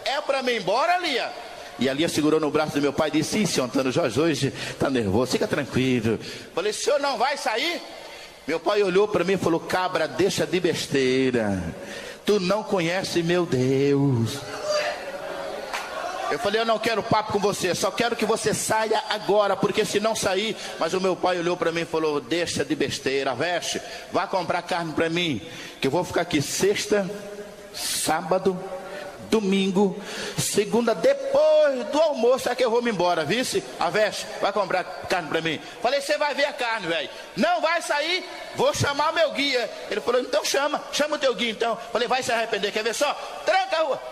É para mim ir embora, Lia? E a Lia segurou no braço do meu pai e disse: sim, senhor Antônio, Jorge hoje está nervoso, fica tranquilo. Falei: o senhor não vai sair? Meu pai olhou para mim e falou: cabra, deixa de besteira, tu não conhece meu Deus. Eu falei: eu não quero papo com você, só quero que você saia agora, porque se não sair... Mas o meu pai olhou para mim e falou: deixa de besteira, veste, vá comprar carne para mim, que eu vou ficar aqui sexta, sábado, domingo, segunda, depois do almoço é que eu vou me embora, vice? A Veste, vai comprar carne pra mim. Falei: você vai ver a carne, velho. Não vai sair, vou chamar o meu guia. Ele falou: então chama o teu guia então. Falei: vai se arrepender, quer ver só? Tranca a rua.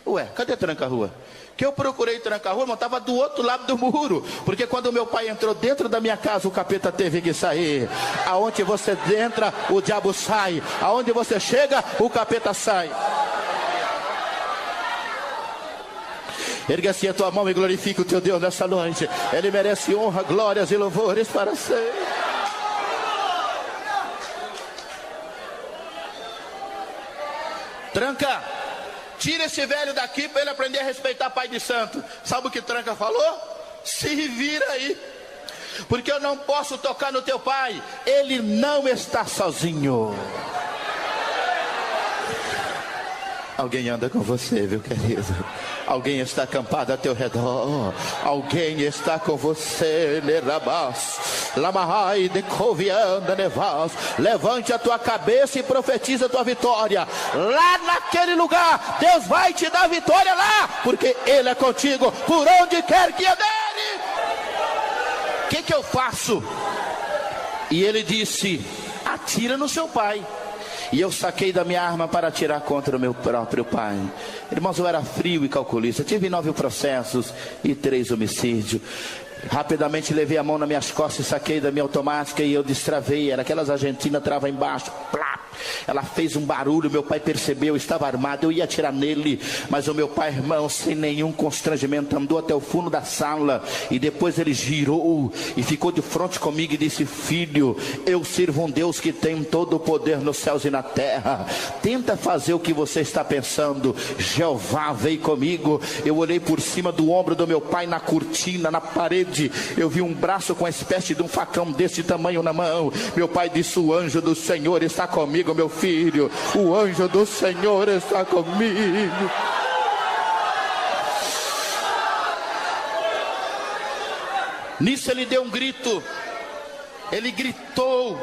Ué, cadê tranca a rua? Que eu procurei trancar a rua, mas estava do outro lado do muro. Porque quando meu pai entrou dentro da minha casa, o capeta teve que sair. Aonde você entra, o diabo sai. Aonde você chega, o capeta sai. Ergue assim a tua mão e glorifica o teu Deus nessa noite. Ele merece honra, glórias e louvores para sempre. Tranca, tira esse velho daqui para ele aprender a respeitar pai de santo. Sabe o que Tranca falou? Se vira aí, porque eu não posso tocar no teu pai, ele não está sozinho. Alguém anda com você, viu, querido? Alguém está acampado a teu redor. Alguém está com você. Levante a tua cabeça e profetiza a tua vitória. Lá naquele lugar, Deus vai te dar vitória lá, porque Ele é contigo por onde quer que andere. O que eu faço? E ele disse: atira no seu pai. E eu saquei da minha arma para atirar contra o meu próprio pai. Irmãos, eu era frio e calculista. Tive 9 processos e 3 homicídios. Rapidamente levei a mão nas minhas costas e saquei da minha automática e eu destravei. Era aquelas argentinas, trava embaixo. Plá! Ela fez um barulho, meu pai percebeu, estava armado, eu ia atirar nele. Mas o meu pai, irmão, sem nenhum constrangimento, andou até o fundo da sala. E depois ele girou e ficou de frente comigo e disse: filho, eu sirvo um Deus que tem todo o poder nos céus e na terra. Tenta fazer o que você está pensando. Jeová veio comigo. Eu olhei por cima do ombro do meu pai, na cortina, na parede. Eu vi um braço com uma espécie de um facão desse tamanho na mão. Meu pai disse: o anjo do Senhor está comigo, meu filho. O anjo do Senhor está comigo. Nisso ele deu um grito. Ele gritou: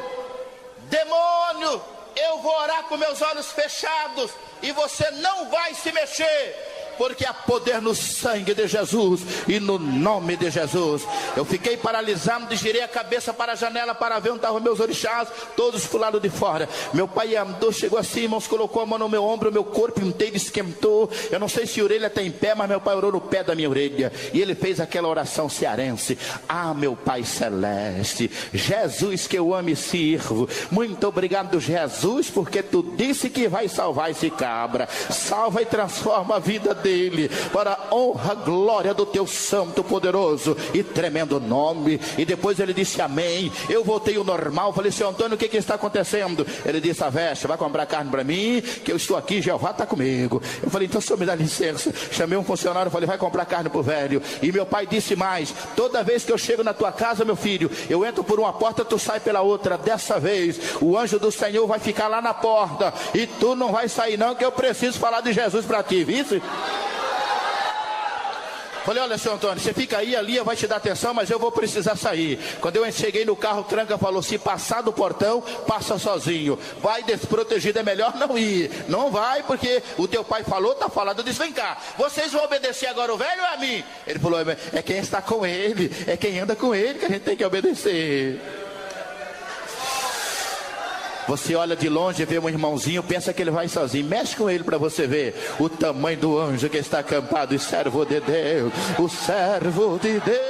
demônio, eu vou orar com meus olhos fechados e você não vai se mexer, porque há poder no sangue de Jesus e no nome de Jesus. Eu fiquei paralisado, girei a cabeça para a janela para ver onde estavam meus orixás, todos pro lado de fora. Meu pai andou, chegou assim, irmãos, colocou a mão no meu ombro, meu corpo inteiro esquentou. Eu não sei se a orelha está em pé, mas meu pai orou no pé da minha orelha, e ele fez aquela oração cearense: ah, meu Pai Celeste, Jesus que eu amo e sirvo, muito obrigado, Jesus, porque tu disse que vai salvar esse cabra. Salva e transforma a vida dele para a honra, glória do teu santo, poderoso e tremendo nome. E depois ele disse amém. Eu voltei ao normal. Falei: seu Antônio, o que está acontecendo? Ele disse: Aveste, vai comprar carne para mim, que eu estou aqui, Jeová está comigo. Eu falei: então o senhor me dá licença. Chamei um funcionário, falei: vai comprar carne para o velho. E meu pai disse mais: toda vez que eu chego na tua casa, meu filho, eu entro por uma porta, tu sai pela outra. Dessa vez o anjo do Senhor vai ficar lá na porta e tu não vai sair não, que eu preciso falar de Jesus para ti, viu? Falei: olha, seu Antônio, você fica aí, a Lia vai te dar atenção, mas eu vou precisar sair. Quando eu cheguei no carro, o tranca falou: se passar do portão, passa sozinho. Vai desprotegido, é melhor não ir. Não vai, porque o teu pai falou, tá falado. Eu disse: vem cá, vocês vão obedecer agora o velho ou a mim? Ele falou: é quem está com ele, é quem anda com ele que a gente tem que obedecer. Você olha de longe, vê um irmãozinho, pensa que ele vai sozinho. Mexe com ele para você ver o tamanho do anjo que está acampado. O servo de Deus, o servo de Deus.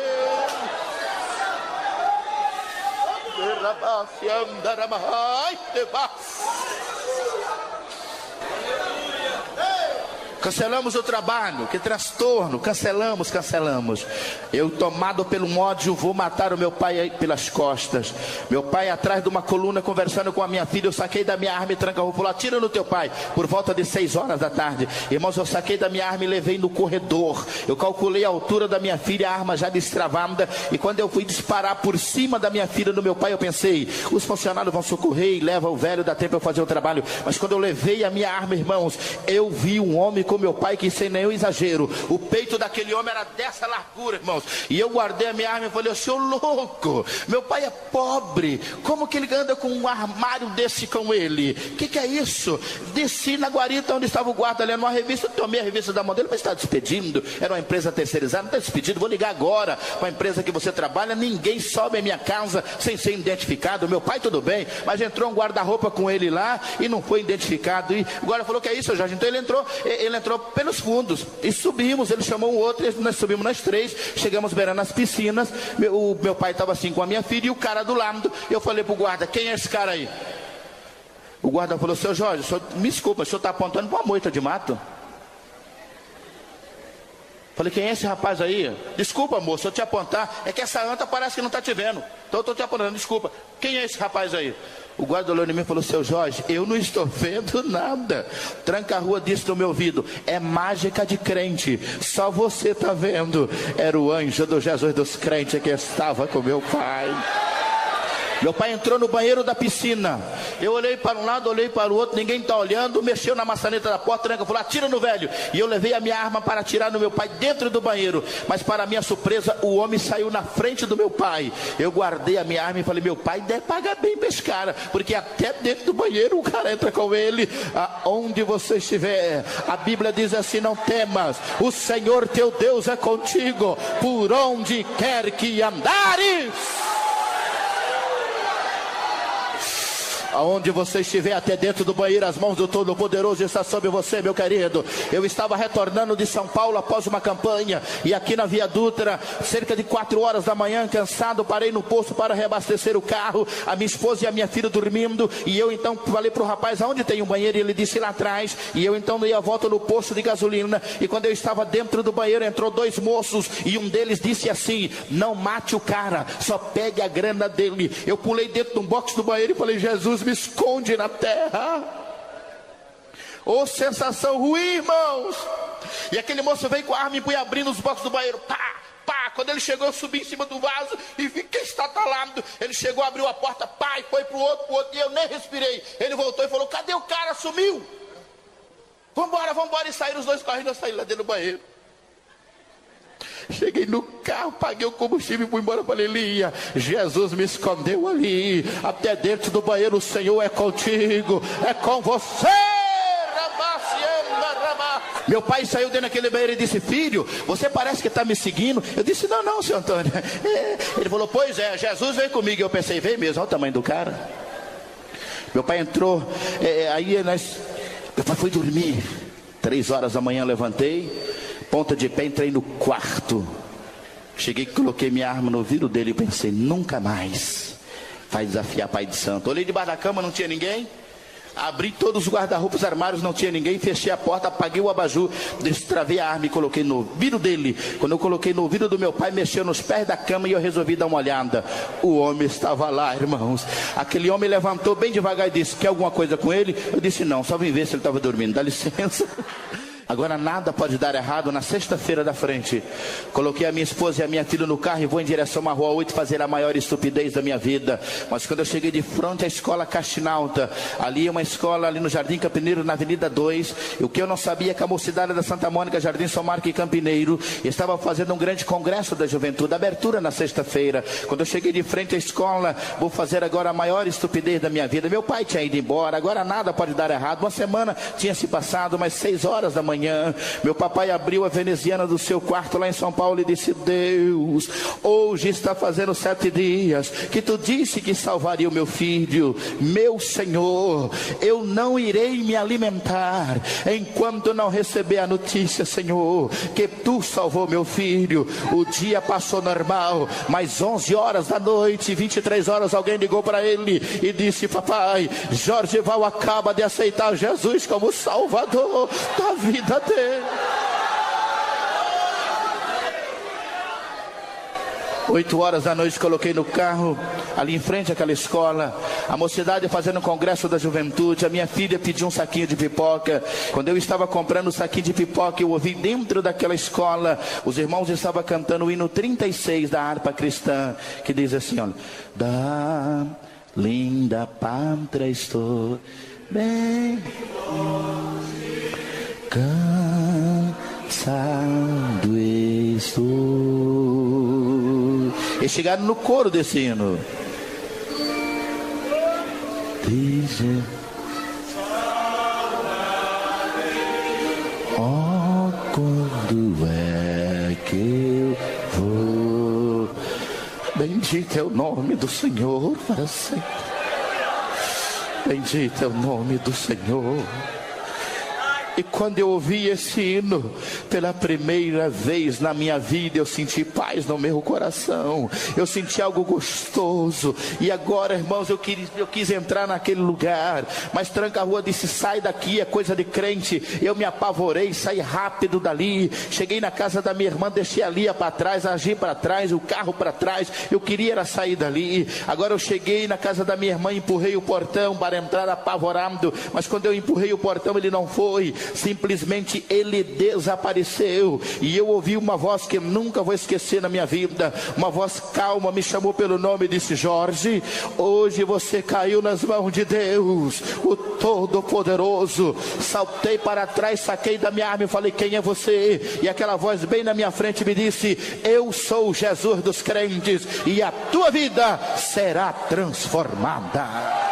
Cancelamos o trabalho, que transtorno, cancelamos. Eu, tomado pelo ódio, vou matar o meu pai pelas costas. Meu pai atrás de uma coluna conversando com a minha filha. Eu saquei da minha arma e tranca, vou pular, tira no teu pai. Por volta de 6 horas da tarde, irmãos, eu saquei da minha arma e levei no corredor. Eu calculei a altura da minha filha, a arma já destravada. E quando eu fui disparar por cima da minha filha no meu pai, eu pensei: os funcionários vão socorrer e levam o velho, dá tempo eu fazer o trabalho. Mas quando eu levei a minha arma, irmãos, eu vi um homem com meu pai que, sem nenhum exagero, o peito daquele homem era dessa largura, irmãos. E eu guardei a minha arma e falei: ô senhor louco, meu pai é pobre, como que ele anda com um armário desse com ele? Que é isso? Desci na guarita onde estava o guarda lendo uma revista, tomei a revista da mão dele. Mas está despedindo? Era uma empresa terceirizada. Não está despedido, vou ligar agora para a empresa que você trabalha. Ninguém sobe a minha casa sem ser identificado. Meu pai tudo bem, mas entrou um guarda-roupa com ele lá e não foi identificado. E o guarda falou: que é isso, Jorge? Então ele entrou pelos fundos e subimos. Ele chamou um outro, nós subimos nós 3, chegamos beirando as piscinas. Meu pai estava assim com a minha filha e o cara do lado. Eu falei pro guarda: quem é esse cara aí? O guarda falou: seu Jorge, o senhor, me desculpa, o senhor está apontando para uma moita de mato? Falei: quem é esse rapaz aí? Desculpa, moço, eu te apontar, é que essa anta parece que não está te vendo, então eu estou te apontando, desculpa. Quem é esse rapaz aí? O guarda olhou em mim e falou: seu Jorge, eu não estou vendo nada. Tranca a rua, disse no meu ouvido: é mágica de crente, só você está vendo. Era o anjo do Jesus dos crentes que estava com meu pai. Meu pai entrou no banheiro da piscina. Eu olhei para um lado, olhei para o outro, ninguém está olhando. Mexeu na maçaneta da porta, tranca, falou: atira no velho. E eu levei a minha arma para atirar no meu pai dentro do banheiro. Mas para minha surpresa, o homem saiu na frente do meu pai. Eu guardei a minha arma e falei: meu pai deve pagar bem para esse cara, porque até dentro do banheiro o cara entra com ele. Aonde você estiver, a Bíblia diz assim: não temas, o Senhor teu Deus é contigo, por onde quer que andares. Aonde você estiver, até dentro do banheiro, as mãos do Todo-Poderoso estão sobre você, meu querido. Eu estava retornando de São Paulo após uma campanha, e aqui na Via Dutra, cerca de 4 horas da manhã, cansado, parei no posto para reabastecer o carro, a minha esposa e a minha filha dormindo, e eu então falei para o rapaz: aonde tem um banheiro? E ele disse: lá atrás. E eu então dei a volta no posto de gasolina, e quando eu estava dentro do banheiro, entrou 2 moços, e um deles disse assim: não mate o cara, só pegue a grana dele. Eu pulei dentro de um box do banheiro e falei: Jesus, me esconde na terra. Ô, sensação ruim, irmãos. E aquele moço veio com a arma e foi abrindo os boxes do banheiro. Pá, pá. Quando ele chegou, eu subi em cima do vaso e fiquei estatalado. Ele chegou, abriu a porta, pá, e foi pro outro, e eu nem respirei. Ele voltou e falou: cadê o cara? Sumiu. Vambora. E saíram os 2 correndo. Eu saí lá dentro do banheiro. Cheguei no carro, paguei o combustível e fui embora. Falei: Lia, Jesus me escondeu ali. Até dentro do banheiro o Senhor é contigo, é com você. Meu pai saiu dentro daquele banheiro e disse: filho, você parece que está me seguindo. Eu disse: não, seu Antônio. Ele falou: pois é, Jesus veio comigo. Eu pensei: veio mesmo, olha o tamanho do cara. Meu pai entrou, meu pai foi dormir. 3 horas da manhã levantei, ponta de pé, entrei no quarto. Cheguei, coloquei minha arma no ouvido dele e pensei: nunca mais vai desafiar pai de santo. Olhei debaixo da cama, não tinha ninguém. Abri todos os guarda-roupas, armários, não tinha ninguém. Fechei a porta, apaguei o abajur, destravei a arma e coloquei no ouvido dele. Quando eu coloquei no ouvido do meu pai, mexeu nos pés da cama e eu resolvi dar uma olhada. O homem estava lá, irmãos. Aquele homem levantou bem devagar e disse: quer alguma coisa com ele? Eu disse: não, só vim ver se ele estava dormindo. Dá licença. Agora nada pode dar errado. Na sexta-feira da frente, coloquei a minha esposa e a minha filha no carro e vou em direção à Rua 8 fazer a maior estupidez da minha vida. Mas quando eu cheguei de frente à escola Castinalta, ali é uma escola ali no Jardim Campineiro, na Avenida 2, o que eu não sabia é que a mocidade da Santa Mônica, Jardim São Marco e Campineiro estava fazendo um grande congresso da juventude, abertura na sexta-feira. Quando eu cheguei de frente à escola, vou fazer agora a maior estupidez da minha vida. Meu pai tinha ido embora, agora nada pode dar errado. Uma semana tinha se passado, mas 6 horas da manhã, meu papai abriu a veneziana do seu quarto lá em São Paulo e disse: Deus, hoje está fazendo 7 dias que tu disse que salvaria o meu filho. Meu Senhor, eu não irei me alimentar enquanto não receber a notícia, Senhor, que tu salvou meu filho. O dia passou normal, mas 11 horas da noite, 23 horas, alguém ligou para ele e disse: papai, Jorgeval acaba de aceitar Jesus como Salvador da vida dele. 8 horas da noite, coloquei no carro, ali em frente àquela escola, a mocidade fazendo um congresso da juventude. A minha filha pediu um saquinho de pipoca. Quando eu estava comprando o saquinho de pipoca, eu ouvi dentro daquela escola, os irmãos estavam cantando o hino 36 da harpa cristã, que diz assim: olha, da linda pátria estou bem cansado estou. E chegaram no coro desse hino. Diz: oh, quando é que eu vou? Bendito é o nome do Senhor para sempre. Bendito é o nome do Senhor. E quando eu ouvi esse hino pela primeira vez na minha vida, eu senti paz no meu coração, eu senti algo gostoso. E agora, irmãos, eu quis entrar naquele lugar, mas Tranca-Rua disse: sai daqui, é coisa de crente. Eu me apavorei, saí rápido dali. Cheguei na casa da minha irmã, deixei a Lia para trás, agi para trás, o carro para trás. Eu queria era sair dali. Agora eu cheguei na casa da minha irmã, empurrei o portão para entrar apavorado, mas quando eu empurrei o portão, ele não foi. Simplesmente ele desapareceu. E eu ouvi uma voz que eu nunca vou esquecer na minha vida. Uma voz calma me chamou pelo nome e disse: Jorge, hoje você caiu nas mãos de Deus, o Todo-Poderoso. Saltei para trás, saquei da minha arma e falei: quem é você? E aquela voz bem na minha frente me disse: eu sou o Jesus dos crentes, e a tua vida será transformada.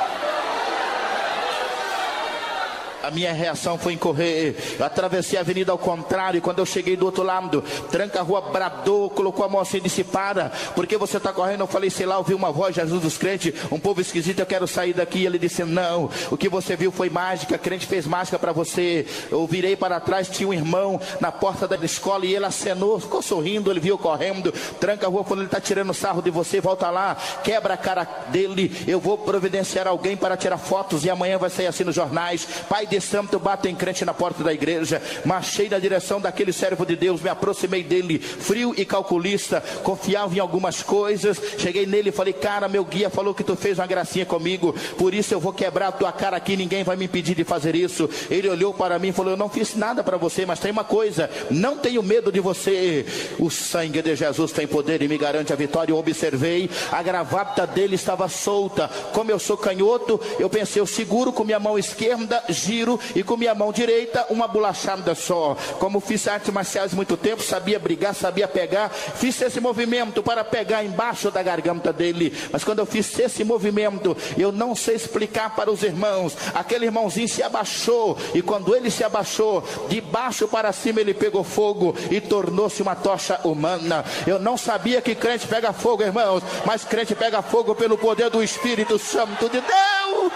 A minha reação foi em correr. Eu atravessei a avenida ao contrário, e quando eu cheguei do outro lado, Tranca-Rua bradou, colocou a mão assim e disse: para, por que você está correndo? Eu falei: sei lá, ouvi uma voz, Jesus dos crentes, um povo esquisito, eu quero sair daqui. Ele disse: não, o que você viu foi mágica, crente fez mágica para você. Eu virei para trás, tinha um irmão na porta da escola e ele acenou, ficou sorrindo, ele viu correndo. Tranca-Rua falou: ele está tirando sarro de você, volta lá, quebra a cara dele, eu vou providenciar alguém para tirar fotos e amanhã vai sair assim nos jornais. Pai de santo, batem crente na porta da igreja. Marchei na direção daquele servo de Deus, me aproximei dele, frio e calculista, confiava em algumas coisas. Cheguei nele e falei: cara, meu guia falou que tu fez uma gracinha comigo, por isso eu vou quebrar a tua cara aqui, ninguém vai me impedir de fazer isso. Ele olhou para mim e falou: eu não fiz nada para você, mas tem uma coisa, não tenho medo de você, o sangue de Jesus tem poder e me garante a vitória. Eu observei, a gravata dele estava solta. Como eu sou canhoto, eu pensei: eu seguro com minha mão esquerda, giro tiro e com minha mão direita uma bolachada só. Como fiz artes marciais muito tempo, sabia brigar, sabia pegar, fiz esse movimento para pegar embaixo da garganta dele. Mas quando eu fiz esse movimento, eu não sei explicar para os irmãos, aquele irmãozinho se abaixou, e quando ele se abaixou, de baixo para cima ele pegou fogo e tornou-se uma tocha humana. Eu não sabia que crente pega fogo, irmãos, mas crente pega fogo pelo poder do Espírito Santo de Deus.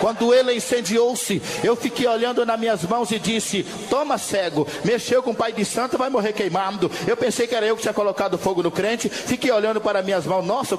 Quando ele incendiou-se, eu fiquei olhando nas minhas mãos e disse: toma, cego. Mexeu com o pai de santo, vai morrer queimado. Eu pensei que era eu que tinha colocado fogo no crente. Fiquei olhando para minhas mãos. Nossa,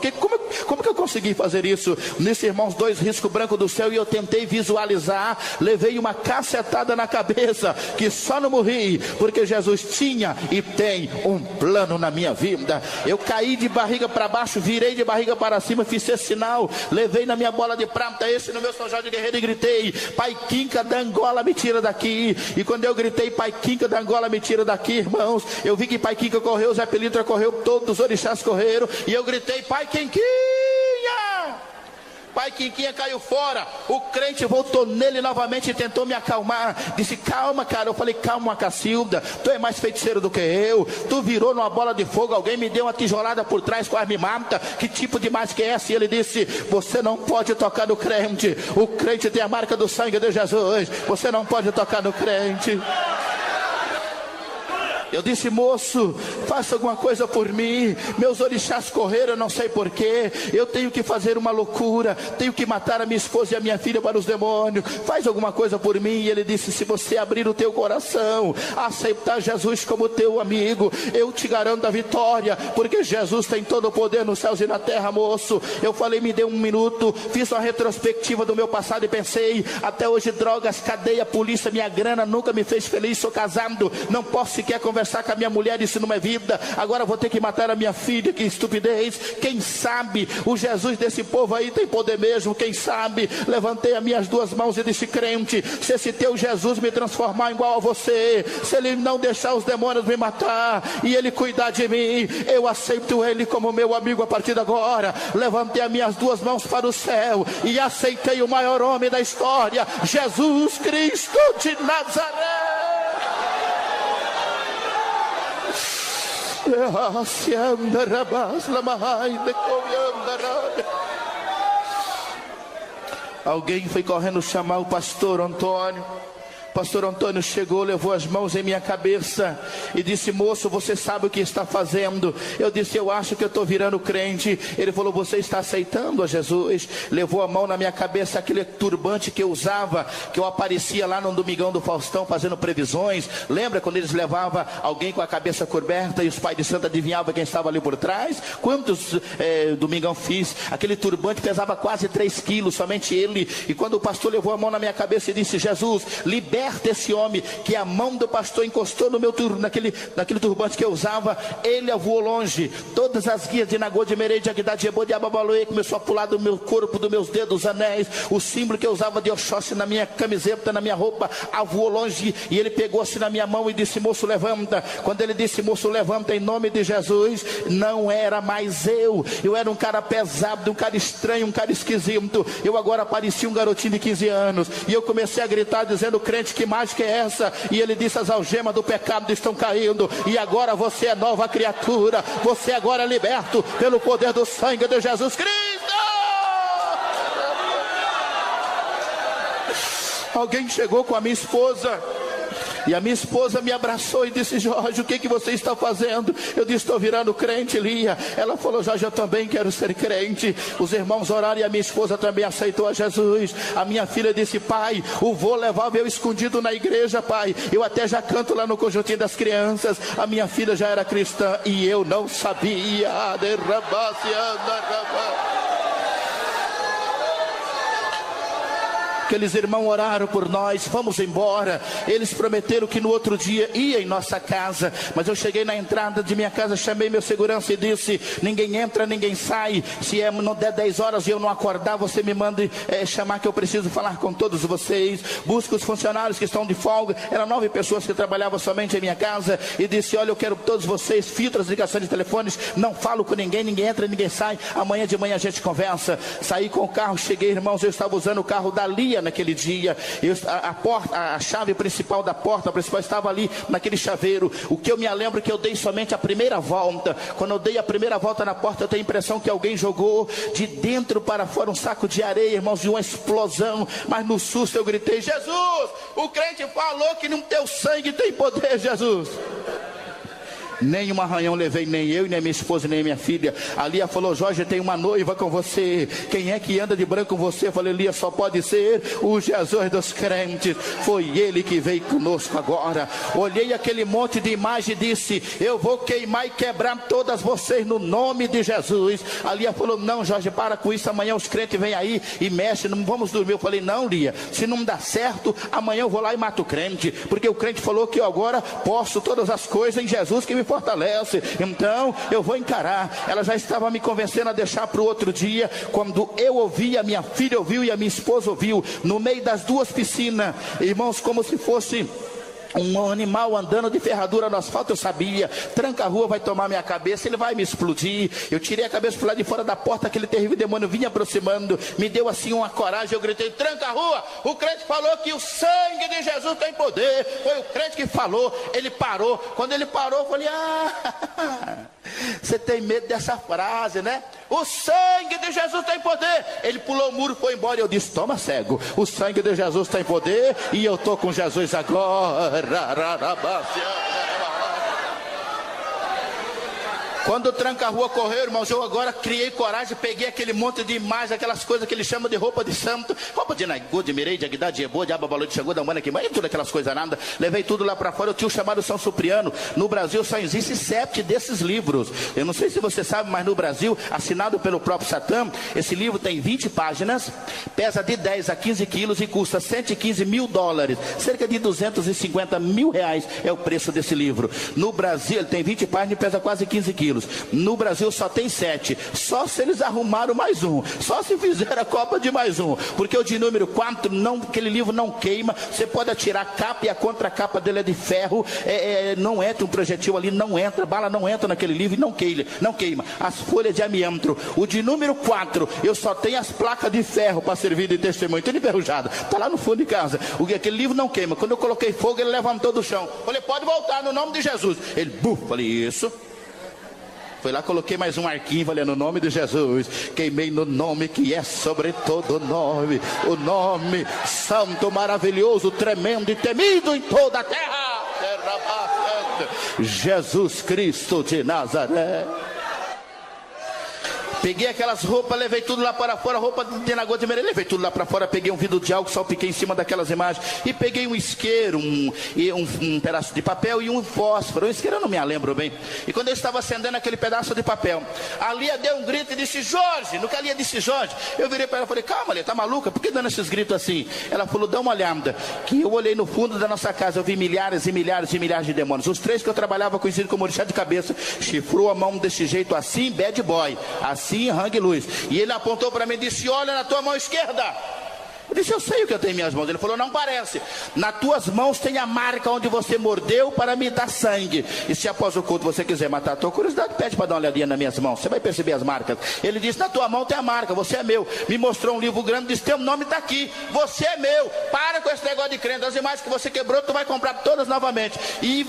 como que eu consegui fazer isso? Nisso, irmãos, 2 riscos brancos do céu, e eu tentei visualizar. Levei uma cacetada na cabeça, que só não morri, porque Jesus tinha e tem um plano na minha vida. Eu caí de barriga para baixo, virei de barriga para cima, fiz esse sinal, levei na minha bola de prata, esse no meu São Jorge Guerreiro, e gritei: Pai Quinca da Angola, me tira daqui. E quando eu gritei: Pai Quinca da Angola, me tira daqui, irmãos, eu vi que Pai Quinca correu, Zé Pilintra correu, todos os orixás correram, e eu gritei: Pai Quinquinha! Pai Quinquinha caiu fora. O crente voltou nele novamente e tentou me acalmar. Disse: calma, cara. Eu falei: calma, Cacilda, tu é mais feiticeiro do que eu. Tu virou numa bola de fogo, alguém me deu uma tijolada por trás, quase me mata. Que tipo de mágica é essa? E ele disse: você não pode tocar no crente. O crente tem a marca do sangue de Jesus. Você não pode tocar no crente. Eu disse: moço, faça alguma coisa por mim. Meus orixás correram, eu não sei porquê. Eu tenho que fazer uma loucura. Tenho que matar a minha esposa e a minha filha para os demônios. Faz alguma coisa por mim. E ele disse: se você abrir o teu coração, aceitar Jesus como teu amigo, eu te garanto a vitória, porque Jesus tem todo o poder nos céus e na terra, moço. Eu falei: me dê 1 minuto. Fiz uma retrospectiva do meu passado e pensei: até hoje drogas, cadeia, polícia, minha grana nunca me fez feliz. Sou casado, não posso sequer conversar com a minha mulher, isso não é vida. Agora vou ter que matar a minha filha, que estupidez. Quem sabe o Jesus desse povo aí tem poder mesmo, quem sabe? Levantei as minhas 2 mãos e disse: crente, se esse teu Jesus me transformar igual a você, se ele não deixar os demônios me matar e ele cuidar de mim, eu aceito ele como meu amigo a partir de agora. Levantei as minhas 2 mãos para o céu e aceitei o maior homem da história, Jesus Cristo de Nazaré. Alguém foi correndo chamar o pastor Antônio. Pastor Antônio chegou, levou as mãos em minha cabeça e disse: moço, você sabe o que está fazendo? Eu disse: eu acho que eu estou virando crente. Ele falou: você está aceitando a Jesus? Levou a mão na minha cabeça, aquele turbante que eu usava, que eu aparecia lá no Domingão do Faustão fazendo previsões. Lembra quando eles levavam alguém com a cabeça coberta e os pais de santo adivinhavam quem estava ali por trás? Quantos Domingão fiz? Aquele turbante pesava quase 3 quilos, somente ele. E quando o pastor levou a mão na minha cabeça e disse: Jesus, liberta esse homem, que a mão do pastor encostou no meu naquele turbante que eu usava, ele voou longe. Todas as guias de Nagô, de Merei, de Agdá, de Ebô, de Ababaloê começou a pular do meu corpo, dos meus dedos, anéis. O símbolo que eu usava de Oxóssi na minha camiseta, na minha roupa, voou longe. E ele pegou assim na minha mão e disse: moço, levanta. Quando ele disse: moço, levanta, em nome de Jesus, não era mais eu era um cara pesado, um cara estranho, um cara esquisito. Eu agora parecia um garotinho de 15 anos. E eu comecei a gritar dizendo: crente, que mágica é essa? E ele disse: as algemas do pecado estão caindo, e agora você é nova criatura. Você agora é liberto pelo poder do sangue de Jesus Cristo. Alguém chegou com a minha esposa, e a minha esposa me abraçou e disse: Jorge, o que você está fazendo? Eu disse: estou virando crente, Lia. Ela falou: Jorge, eu também quero ser crente. Os irmãos oraram e a minha esposa também aceitou a Jesus. A minha filha disse: pai, o vô levava eu escondido na igreja, pai. Eu até já canto lá no conjuntinho das crianças. A minha filha já era cristã e eu não sabia. Aqueles irmãos oraram por nós, vamos embora. Eles prometeram que no outro dia ia em nossa casa, mas eu cheguei na entrada de minha casa, chamei meu segurança e disse: ninguém entra, ninguém sai. Se não der 10 horas e eu não acordar, você me manda chamar, que eu preciso falar com todos vocês. Busca os funcionários que estão de folga. Eram 9 pessoas que trabalhavam somente em minha casa, e disse: olha, eu quero todos vocês, filtra as ligações de telefones, não falo com ninguém, ninguém entra, ninguém sai. Amanhã de manhã a gente conversa. Saí com o carro, cheguei, irmãos, eu estava usando o carro da Lia Lia naquele dia. A chave principal da porta principal estava ali naquele chaveiro. O que eu me lembro é que eu dei somente a primeira volta. Quando eu dei a primeira volta na porta, eu tenho a impressão que alguém jogou de dentro para fora um saco de areia, irmãos, de uma explosão. Mas no susto eu gritei: Jesus, o crente falou que no teu sangue tem poder, Jesus. Nem um arranhão levei, nem eu, nem minha esposa, nem minha filha. A Lia falou: Jorge, tem uma noiva com você. Quem é que anda de branco com você? Eu falei: Lia, só pode ser o Jesus dos crentes. Foi ele que veio conosco agora. Olhei aquele monte de imagem e disse: eu vou queimar e quebrar todas vocês no nome de Jesus. A Lia falou: não, Jorge, para com isso. Amanhã os crentes vêm aí e mexem, não vamos dormir. Eu falei: não, Lia, se não dá certo, amanhã eu vou lá e mato o crente. Porque o crente falou que eu agora posso todas as coisas em Jesus que me fortalece, então eu vou encarar. Ela já estava me convencendo a deixar para o outro dia. Quando eu ouvi, a minha filha ouviu e a minha esposa ouviu, no meio das duas piscinas, irmãos, como se fosse um animal andando de ferradura no asfalto. Eu sabia, tranca-rua vai tomar minha cabeça, ele vai me explodir. Eu tirei a cabeça para lá de fora da porta, aquele terrível demônio vinha aproximando, me deu assim uma coragem. Eu gritei: tranca-rua, o crente falou que o sangue de Jesus tem poder. Foi o crente que falou. Ele parou. Quando ele parou, eu falei: você tem medo dessa frase, né? O sangue de Jesus tem poder. Ele pulou o muro, foi embora. Eu disse: toma, cego, o sangue de Jesus tem poder e eu estou com Jesus agora. Quando o tranca-rua correu, irmãos, eu agora criei coragem, peguei aquele monte de imagens, aquelas coisas que eles chamam de roupa de santo, roupa de Naigu, de Mirei, de Agdá, de Ebo, de Ababalô, de Xangô, da Humana, que mais, tudo aquelas coisas nada. Levei tudo lá para fora. Eu tinha o chamado São Cipriano. No Brasil só existe 7 desses livros. Eu não sei se você sabe, mas no Brasil, assinado pelo próprio Satã, esse livro tem 20 páginas, pesa de 10 a 15 quilos e custa $115 mil, cerca de 250 mil reais é o preço desse livro. No Brasil, ele tem 20 páginas e pesa quase 15 quilos. No Brasil só tem 7. Só se eles arrumaram mais um. Só se fizeram a copa de mais um. Porque o de número 4, aquele livro não queima. Você pode atirar a capa e a contracapa dele é de ferro. Não entra um projetil ali, não entra. Bala não entra naquele livro e não queima. As folhas de amianto. O de número 4, eu só tenho as placas de ferro para servir de testemunho. Tudo enferrujado. Está lá no fundo de casa. Aquele livro não queima. Quando eu coloquei fogo, ele levantou do chão. Falei: pode voltar no nome de Jesus. Ele, falei: isso. Foi lá, coloquei mais um arquinho, falei: no nome de Jesus. Queimei no nome que é sobre todo nome. O nome santo, maravilhoso, tremendo e temido em toda a terra. Jesus Cristo de Nazaré. Peguei aquelas roupas, levei tudo lá para fora, roupa de Nagô de Merê, levei tudo lá para fora. Peguei um vidro de álcool, salpiquei em cima daquelas imagens. E peguei um isqueiro, um pedaço de papel e um fósforo. Um isqueiro eu não me lembro bem. E quando eu estava acendendo aquele pedaço de papel, a Lia deu um grito e disse: Jorge. No que a Lia disse Jorge, eu virei para ela e falei: calma, Lia, tá maluca? Por que dando esses gritos assim? Ela falou: dá uma olhada. Que eu olhei no fundo da nossa casa, eu vi milhares e milhares e milhares de demônios. Os 3 que eu trabalhava conhecido como orixá de cabeça, chifrou a mão desse jeito assim, bad boy, assim, hang luz. E ele apontou para mim e disse: olha na tua mão esquerda. Eu disse: eu sei o que eu tenho em minhas mãos. Ele falou: não parece. Nas tuas mãos tem a marca onde você mordeu para me dar sangue. E se após o culto você quiser matar a tua curiosidade, pede para dar uma olhadinha nas minhas mãos, você vai perceber as marcas. Ele disse: na tua mão tem a marca, você é meu. Me mostrou um livro grande, disse: teu nome está aqui, você é meu. Para com esse negócio de crente. As imagens que você quebrou, tu vai comprar todas novamente. E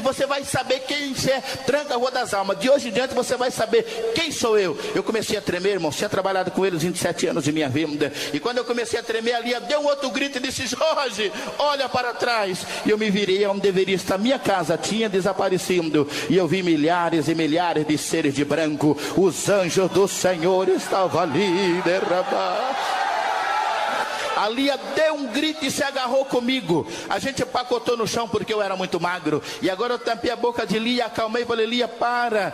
você vai saber quem é. Tranca a Rua das Almas. De hoje em diante você vai saber quem sou eu. Eu comecei a tremer, irmão. Tinha trabalhado com eles 27 anos de minha vida. E quando eu comecei a tremer, ali deu um outro grito e disse: Jorge, olha para trás. E eu me virei onde deveria estar. Minha casa tinha desaparecido e eu vi milhares e milhares de seres de branco. Os anjos do Senhor estavam ali derramados. A Lia deu um grito e se agarrou comigo. A gente pacotou no chão porque eu era muito magro. E agora eu tampei a boca de Lia, acalmei e falei: Lia, para.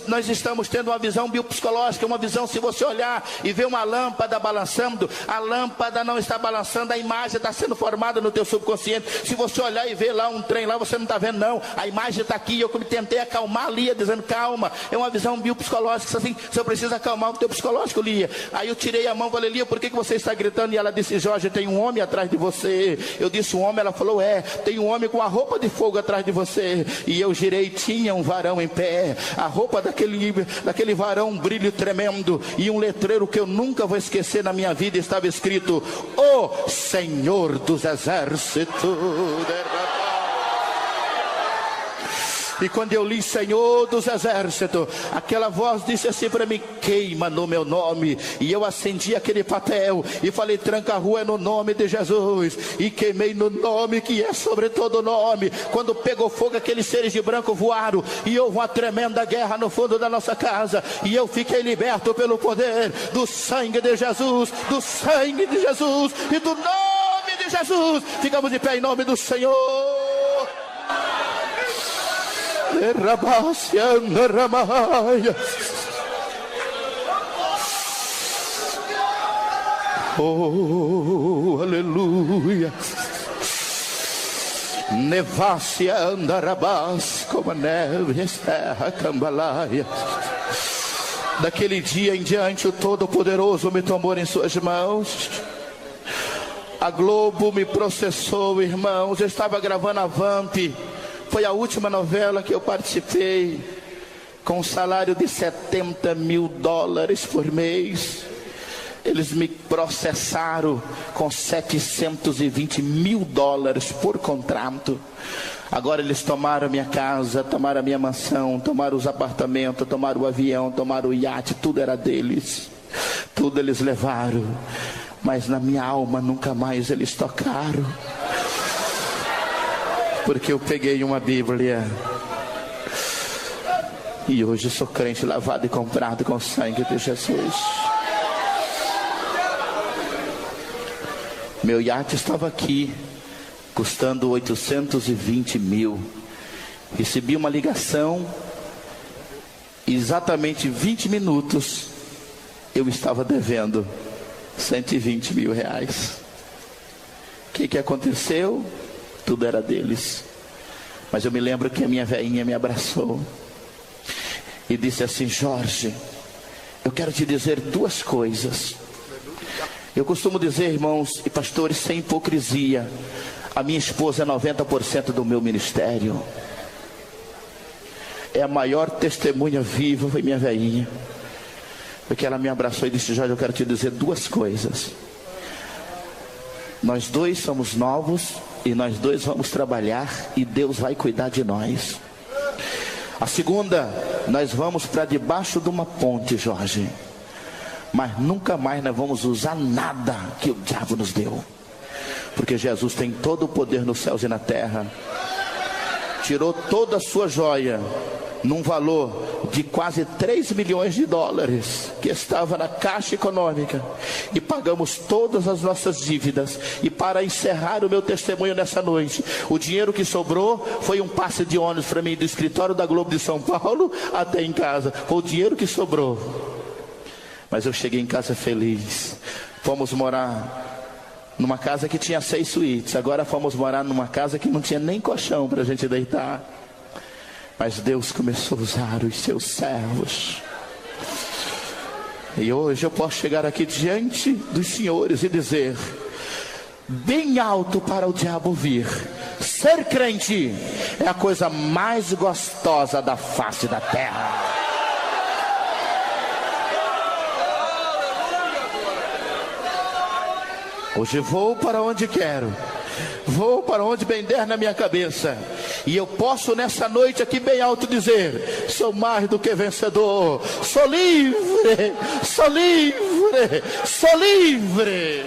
Nós estamos tendo uma visão biopsicológica. Uma visão, se você olhar e ver uma lâmpada balançando, a lâmpada não está balançando, a imagem está sendo formada no teu subconsciente. Se você olhar e ver lá um trem lá, você não está vendo não. A imagem está aqui. Eu tentei acalmar a Lia, dizendo: calma, é uma visão biopsicológica. Assim, você precisa acalmar o teu psicológico, Lia. Aí eu tirei a mão e falei: Lia, por que você está gritando? E ela disse: disse: Jorge, tem um homem atrás de você. Eu disse: um homem? Ela falou: é, tem um homem com a roupa de fogo atrás de você. E eu girei, tinha um varão em pé, a roupa daquele varão, um brilho tremendo, e um letreiro que eu nunca vou esquecer na minha vida, estava escrito: o Senhor dos Exércitos. E quando eu li Senhor dos Exércitos, aquela voz disse assim para mim: queima no meu nome. E eu acendi aquele papel e falei: tranca-rua é no nome de Jesus. E queimei no nome que é sobre todo nome. Quando pegou fogo, aqueles seres de branco voaram, e houve uma tremenda guerra no fundo da nossa casa. E eu fiquei liberto pelo poder do sangue de Jesus, do sangue de Jesus e do nome de Jesus. Ficamos de pé em nome do Senhor. Oh, aleluia. Nevácia andarabás, como a neve esterra cambalaia. Daquele dia em diante, o Todo-Poderoso me tomou em suas mãos. A Globo me processou, irmãos. Eu estava gravando a Vamp. Foi a última novela que eu participei, com um salário de $70 mil por mês. Eles me processaram com $720 mil por contrato. Agora eles tomaram a minha casa, tomaram a minha mansão, tomaram os apartamentos, tomaram o avião, tomaram o iate, tudo era deles. Tudo eles levaram, mas na minha alma nunca mais eles tocaram. Porque eu peguei uma Bíblia e hoje sou crente, lavado e comprado com o sangue de Jesus. Meu iate estava aqui, custando 820 mil. Recebi uma ligação, exatamente 20 minutos eu estava devendo 120 mil reais. O que aconteceu? Tudo era deles. Mas eu me lembro que a minha velhinha me abraçou e disse assim: Jorge, eu quero te dizer duas coisas. Eu costumo dizer, irmãos e pastores, sem hipocrisia, a minha esposa é 90% do meu ministério. É a maior testemunha viva, foi minha velhinha. Porque ela me abraçou e disse: Jorge, eu quero te dizer duas coisas. Nós dois somos novos e nós dois vamos trabalhar e Deus vai cuidar de nós. A segunda, nós vamos para debaixo de uma ponte, Jorge, mas nunca mais nós vamos usar nada que o diabo nos deu, porque Jesus tem todo o poder nos céus e na terra. Tirou toda a sua joia num valor de quase $3 milhões que estava na Caixa Econômica, e pagamos todas as nossas dívidas. E para encerrar o meu testemunho nessa noite, o dinheiro que sobrou foi um passe de ônibus para mim do escritório da Globo de São Paulo até em casa. Foi o dinheiro que sobrou, mas eu cheguei em casa feliz. Fomos morar numa casa que tinha 6 suítes. Agora fomos morar numa casa que não tinha nem colchão para a gente deitar. Mas Deus começou a usar os seus servos. E hoje eu posso chegar aqui diante dos senhores e dizer, bem alto para o diabo ouvir: ser crente é a coisa mais gostosa da face da terra. Hoje vou para onde quero, vou para onde bem der na minha cabeça. E eu posso nessa noite aqui bem alto dizer: sou mais do que vencedor, sou livre, sou livre, sou livre.